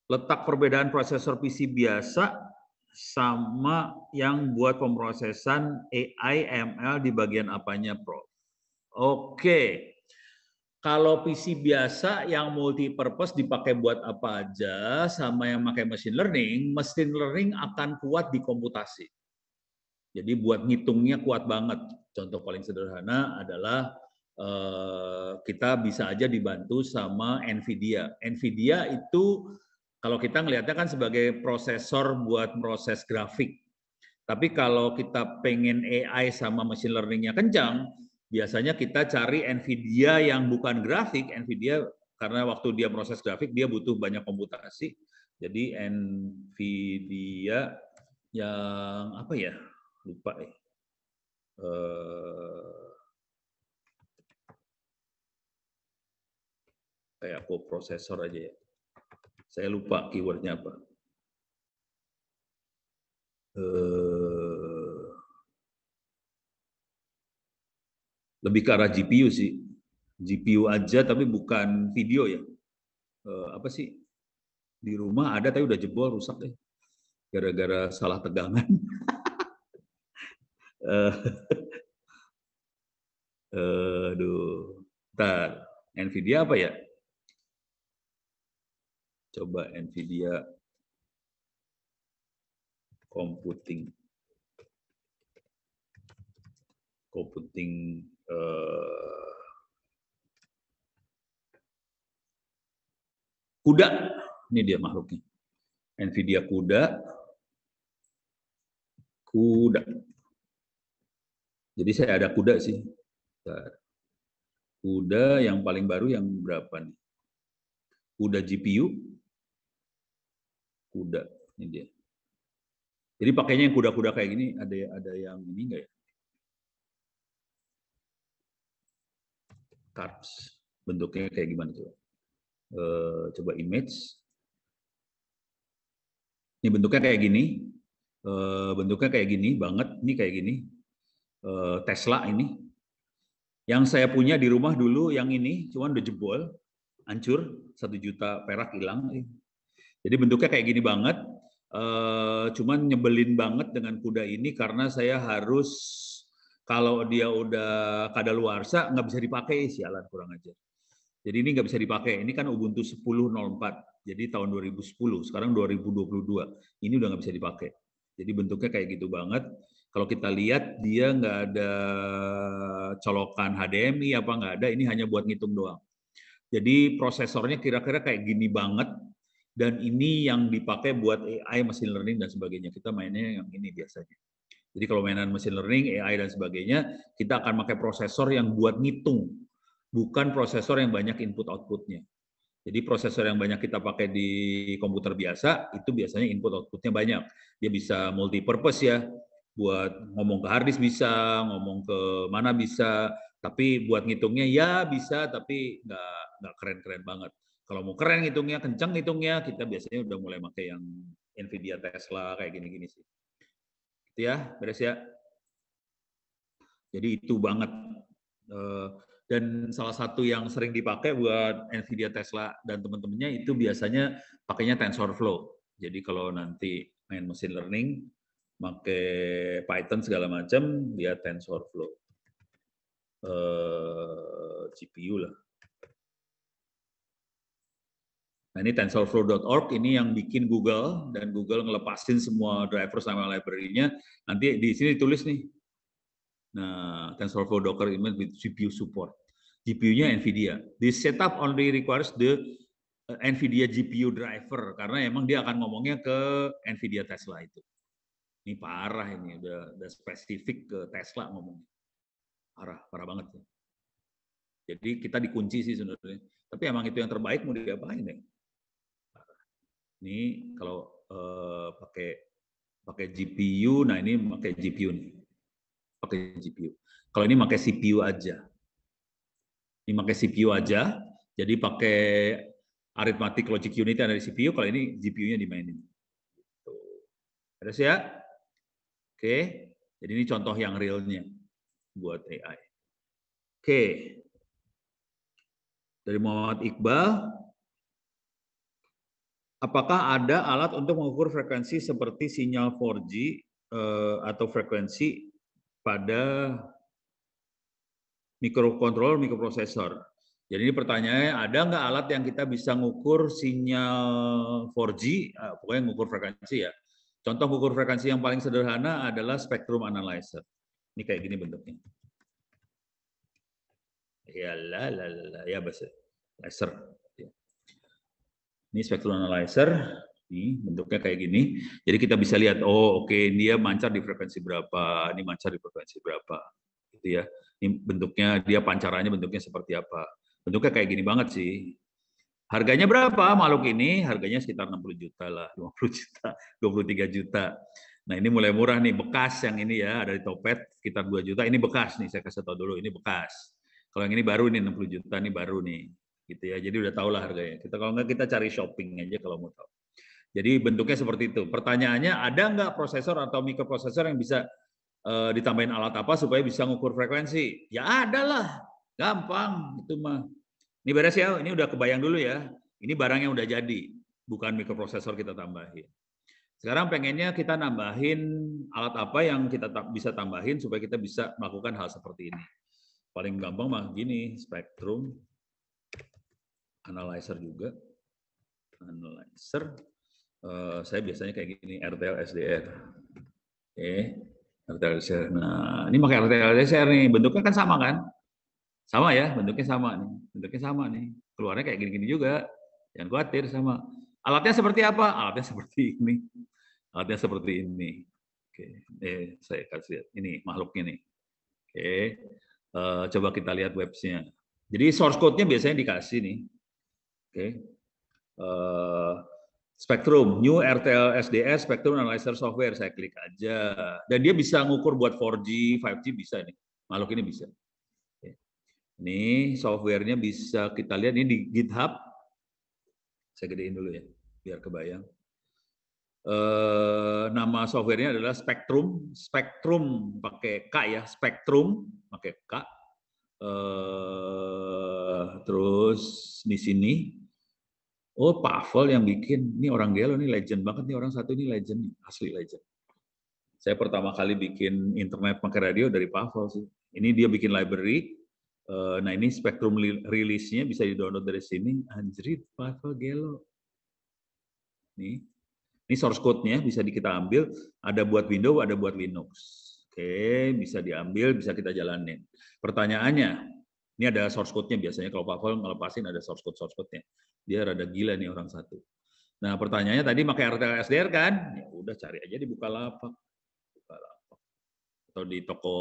Letak perbedaan prosesor PC biasa sama yang buat pemrosesan AI ML di bagian apanya, Prof? Oke. Kalau PC biasa yang multi-purpose dipakai buat apa aja, sama yang pakai machine learning akan kuat di komputasi. Jadi buat ngitungnya kuat banget. Contoh paling sederhana adalah kita bisa aja dibantu sama NVIDIA. NVIDIA itu kalau kita ngelihatnya kan sebagai prosesor buat proses grafik. Tapi kalau kita pengen AI sama machine learning-nya kencang, biasanya kita cari NVIDIA yang bukan grafik. NVIDIA karena waktu dia proses grafik dia butuh banyak komputasi. Jadi NVIDIA yang apa ya? Lupa ya. Kayak coprocessor aja ya. Saya lupa keywordnya apa. Lebih ke arah GPU sih. GPU aja tapi bukan video ya. Apa sih? Di rumah ada tapi udah jebol, rusak deh. Gara-gara salah tegangan. Aduh. Bentar. NVIDIA apa ya? Coba NVIDIA computing CUDA. Ini dia makhluknya. NVIDIA CUDA. Jadi saya ada CUDA sih. CUDA yang paling baru yang berapa nih? CUDA GPU. CUDA, ini dia. Jadi pakainya yang CUDA-CUDA kayak gini, ada yang ini enggak ya? Cards. Bentuknya kayak gimana coba? Coba image. Ini bentuknya kayak gini. Bentuknya kayak gini banget. Ini kayak gini. Tesla ini. Yang saya punya di rumah dulu yang ini, cuman udah jebol, hancur, 1 juta perak hilang. Jadi bentuknya kayak gini banget. Cuman nyebelin banget dengan CUDA ini karena saya harus kalau dia udah kadaluarsa nggak bisa dipakai, sialan kurang ajar. Jadi ini nggak bisa dipakai. Ini kan Ubuntu 10.04. Jadi tahun 2010, sekarang 2022. Ini udah nggak bisa dipakai. Jadi bentuknya kayak gitu banget. Kalau kita lihat dia nggak ada colokan HDMI apa nggak ada. Ini hanya buat ngitung doang. Jadi prosesornya kira-kira kayak gini banget. Dan ini yang dipakai buat AI, machine learning dan sebagainya. Kita mainnya yang ini biasanya. Jadi kalau mainan machine learning, AI dan sebagainya, kita akan pakai prosesor yang buat ngitung. Bukan prosesor yang banyak input outputnya. Jadi prosesor yang banyak kita pakai di komputer biasa, itu biasanya input outputnya banyak. Dia bisa multi purpose ya, buat ngomong ke hard disk bisa, ngomong ke mana bisa, tapi buat ngitungnya ya bisa, tapi nggak keren-keren banget. Kalau mau keren ngitungnya, kencang ngitungnya, kita biasanya udah mulai pakai yang NVIDIA Tesla kayak gini-gini sih. Itu ya, beres ya. Jadi itu banget. Dan salah satu yang sering dipakai buat NVIDIA Tesla dan teman-temannya itu biasanya pakainya TensorFlow. Jadi kalau nanti main machine learning, pakai Python segala macam, dia TensorFlow. GPU lah. Nah ini tensorflow.org, ini yang bikin Google, dan Google ngelepasin semua driver sama library-nya. Nanti di sini ditulis nih, Nah, TensorFlow Docker image with GPU support. GPU-nya NVIDIA. This setup only requires the NVIDIA GPU driver karena emang dia akan ngomongnya ke NVIDIA Tesla itu. Ini parah ini, udah spesifik ke Tesla ngomongnya. Parah banget ya. Jadi kita dikunci sih sebenarnya. Tapi emang itu yang terbaik, mau diapain ya? Ini kalau pakai GPU, nah ini pakai GPU nih. Pakai GPU. Kalau ini pakai CPU aja. Ini pakai CPU aja, jadi pakai arithmetic logic unit yang dari CPU, kalau ini GPU-nya dimainin. Beres ya? Oke, jadi ini contoh yang realnya buat AI. Oke, dari Muhammad Iqbal, apakah ada alat untuk mengukur frekuensi seperti sinyal 4G atau frekuensi pada mikrokontroller, mikroprosesor? Jadi ini pertanyaannya, ada nggak alat yang kita bisa ngukur sinyal 4G, pokoknya ngukur frekuensi ya. Contoh ukur frekuensi yang paling sederhana adalah spectrum analyzer. Ini kayak gini bentuknya. Ya bahasa laser. Ini spectrum analyzer. Ini bentuknya kayak gini. Jadi kita bisa lihat, oh oke, dia mancar di frekuensi berapa, ini mancar di frekuensi berapa, gitu ya. Ini bentuknya, dia pancarannya bentuknya seperti apa. Bentuknya kayak gini banget sih. Harganya berapa makhluk ini? Harganya sekitar 60 juta lah, 50 juta, 23 juta. Nah ini mulai murah nih, bekas yang ini ya, ada di Topet sekitar 2 juta. Ini bekas nih, saya kasih tahu dulu, ini bekas. Kalau yang ini baru nih, 60 juta, ini baru nih. Gitu ya, jadi udah tahu lah harganya. Kalau nggak kita cari shopping aja kalau mau tahu. Jadi bentuknya seperti itu. Pertanyaannya, ada nggak prosesor atau mikroprosesor yang bisa ditambahin alat apa supaya bisa ngukur frekuensi? Ya ada lah, gampang itu mah. Ini beres ya, ini udah kebayang dulu ya. Ini barang yang udah jadi, bukan mikroprosesor kita tambahin. Sekarang pengennya kita nambahin alat apa yang kita bisa tambahin supaya kita bisa melakukan hal seperti ini. Paling gampang mah gini, spectrum analyzer juga. Analyzer, saya biasanya kayak gini, RTL SDR. Oke, RTL SDR. Nah, ini pakai RTL SDR nih, bentuknya kan sama kan? Sama ya, bentuknya sama nih. Bentuknya sama nih. Keluarnya kayak gini-gini juga. Jangan khawatir sama. Alatnya seperti apa? Alatnya seperti ini. Alatnya seperti ini. Oke, saya kasih lihat. Ini makhluknya nih. Oke, coba kita lihat websnya. Jadi source code-nya biasanya dikasih nih. Oke, Spectrum, New RTL SDR Spectrum Analyzer Software. Saya klik aja. Dan dia bisa ngukur buat 4G, 5G bisa nih. Makhluk ini bisa. Ini softwarenya bisa kita lihat ini di GitHub. Saya gedein dulu ya, biar kebayang. Nama softwarenya adalah Spectrum. Spectrum pakai K ya, Spectrum pakai K. Terus di sini, oh Pavel yang bikin. Ini orang gelo, ini legend banget nih orang satu ini legend, asli legend. Saya pertama kali bikin internet pakai radio dari Pavel sih. Ini dia bikin library. Nah ini Spectrum rilisnya bisa di-download dari sini. Anjrit, Pavel gelo. Ini source code-nya bisa kita ambil. Ada buat Windows, ada buat Linux. Oke, bisa diambil, bisa kita jalanin. Pertanyaannya, ini ada source code-nya biasanya. Kalau Pavel ngelepasin ada source code-nya. Dia rada gila nih orang satu. Nah pertanyaannya tadi pakai RTL SDR kan? Ya udah cari aja di Bukalapak. Atau di toko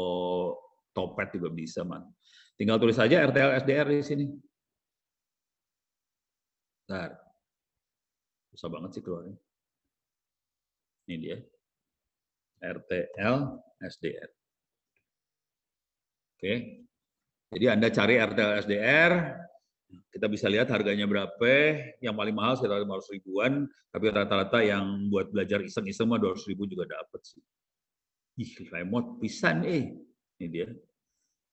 Topet juga bisa, man. Tinggal tulis saja RTL SDR di sini. Bentar. Susah banget sih keluarnya. Ini dia. RTL SDR. Oke. Jadi Anda cari RTL SDR, kita bisa lihat harganya berapa. Yang paling mahal sekitar 500 ribuan, tapi rata-rata yang buat belajar iseng-iseng mah 200 ribu juga dapat sih. Ih, remote pisan Ini dia.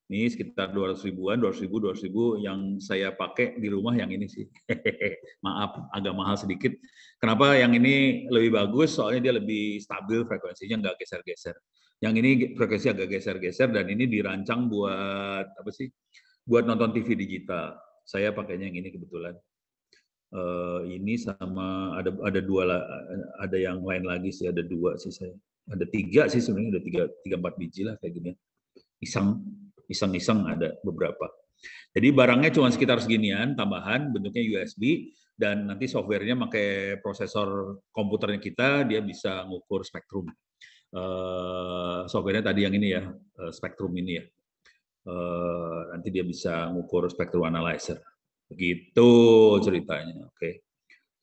Ini sekitar 200 ribuan, 200 ribu yang saya pakai di rumah yang ini sih. Maaf, agak mahal sedikit. Kenapa yang ini lebih bagus? Soalnya dia lebih stabil frekuensinya, nggak geser-geser. Yang ini frekuensi agak geser-geser dan ini dirancang buat apa sih? Buat nonton TV digital. Saya pakainya yang ini kebetulan. Ini sama ada dua, ada yang lain lagi sih, ada dua sih saya. Ada 3 sih sebenarnya, ada 3-4 biji lah kayak gini. iseng ada beberapa. Jadi barangnya cuma sekitar seginian, tambahan bentuknya USB, dan nanti softwarenya pakai prosesor komputernya kita, dia bisa ngukur spektrum. Softwarenya tadi yang ini ya, spektrum ini ya. Nanti dia bisa ngukur spektrum analyzer. Begitu ceritanya. Oke,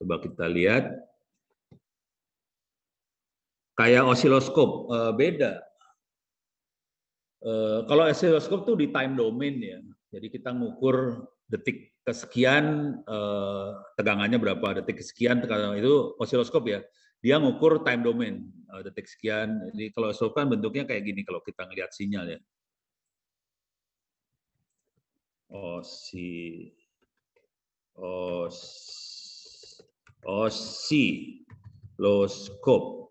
coba kita lihat. Kayak osiloskop, beda. Kalau osiloskop tuh di time domain ya. Jadi kita ngukur detik kesekian, tegangannya berapa, detik kesekian, tegangan itu osiloskop ya. Dia ngukur time domain, detik sekian. Jadi kalau osiloskop kan bentuknya kayak gini kalau kita ngelihat sinyal ya. Osiloskop.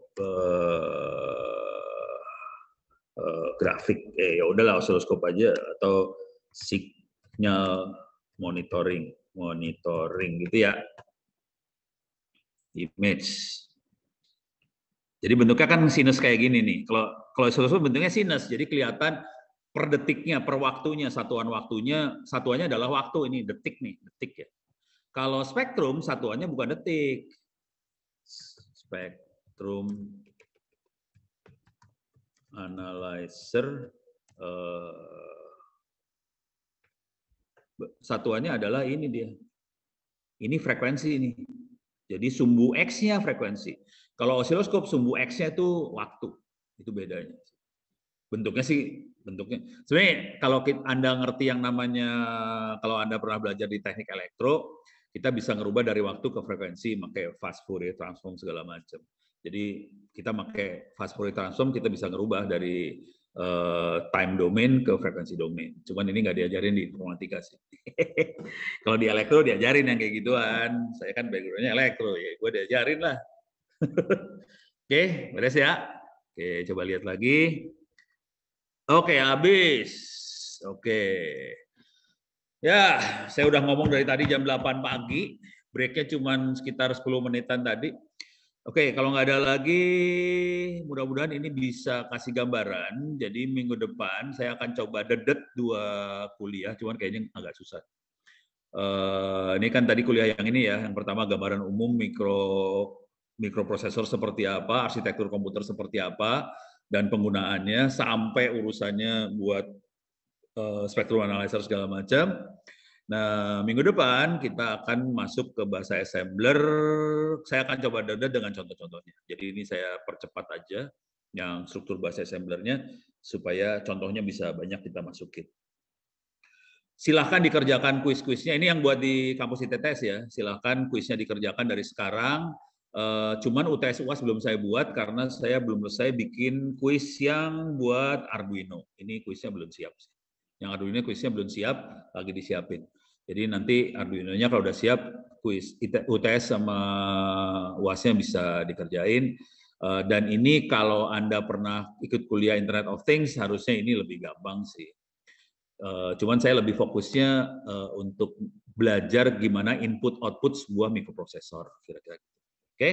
Grafik, ya udahlah osiloskop aja, atau signal monitoring gitu ya, image. Jadi bentuknya kan sinus kayak gini nih. Kalau osiloskop bentuknya sinus, jadi kelihatan per detiknya, per waktunya, satuannya adalah waktu, ini detik nih, detik ya. Kalau spektrum satuannya bukan detik, spektrum analyzer satuannya adalah ini dia. Ini frekuensi ini. Jadi sumbu X-nya frekuensi. Kalau osiloskop sumbu X-nya itu waktu. Itu bedanya. Bentuknya sebenarnya kalau Anda ngerti yang namanya, kalau Anda pernah belajar di teknik elektro, kita bisa ngerubah dari waktu ke frekuensi, pakai fast Fourier transform segala macam. Jadi kita pakai fast Fourier transform, kita bisa ngerubah dari time domain ke frekuensi domain. Cuman ini nggak diajarin di informatika sih. Kalau di elektro diajarin yang kayak gituan. Saya kan background-nya elektro, ya gue diajarin lah. Oke, beres ya. Oke, coba lihat lagi. Oke, habis. Oke. Ya, saya udah ngomong dari tadi jam 8 pagi. Breaknya cuma sekitar 10 menitan tadi. Oke, kalau nggak ada lagi, mudah-mudahan ini bisa kasih gambaran. Jadi minggu depan saya akan coba dedet 2 kuliah, cuman kayaknya agak susah. Ini kan tadi kuliah yang ini ya, yang pertama gambaran umum mikroprosesor seperti apa, arsitektur komputer seperti apa, dan penggunaannya, sampai urusannya buat spektrum analyzer segala macam. Nah, minggu depan kita akan masuk ke bahasa assembler. Saya akan coba dedet dengan contoh-contohnya. Jadi ini saya percepat aja yang struktur bahasa assemblernya supaya contohnya bisa banyak kita masukin. Silahkan dikerjakan kuis-kuisnya. Ini yang buat di kampus ITTS ya. Silahkan kuisnya dikerjakan dari sekarang. Cuman UTS UAS belum saya buat karena saya belum selesai bikin kuis yang buat Arduino. Ini kuisnya belum siap. Yang Arduino kuisnya belum siap, lagi disiapin. Jadi nanti Arduino-nya kalau udah siap, kuis UTS sama UAS-nya bisa dikerjain. Dan ini kalau Anda pernah ikut kuliah Internet of Things, harusnya ini lebih gampang sih. Cuman saya lebih fokusnya untuk belajar gimana input-output sebuah mikroprosesor. Kira-kira. Oke?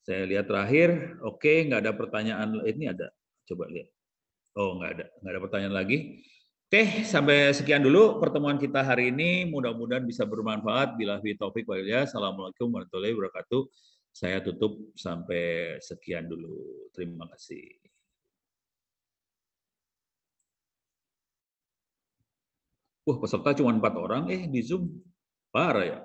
Saya lihat terakhir. Oke, nggak ada pertanyaan. Ini ada. Coba lihat. Oh, nggak ada pertanyaan lagi. Oke, sampai sekian dulu pertemuan kita hari ini. Mudah-mudahan bisa bermanfaat. Billahi taufik wal hidayah. Assalamualaikum warahmatullahi wabarakatuh. Saya tutup sampai sekian dulu. Terima kasih. Wah, peserta cuma 4 orang, di Zoom. Parah ya.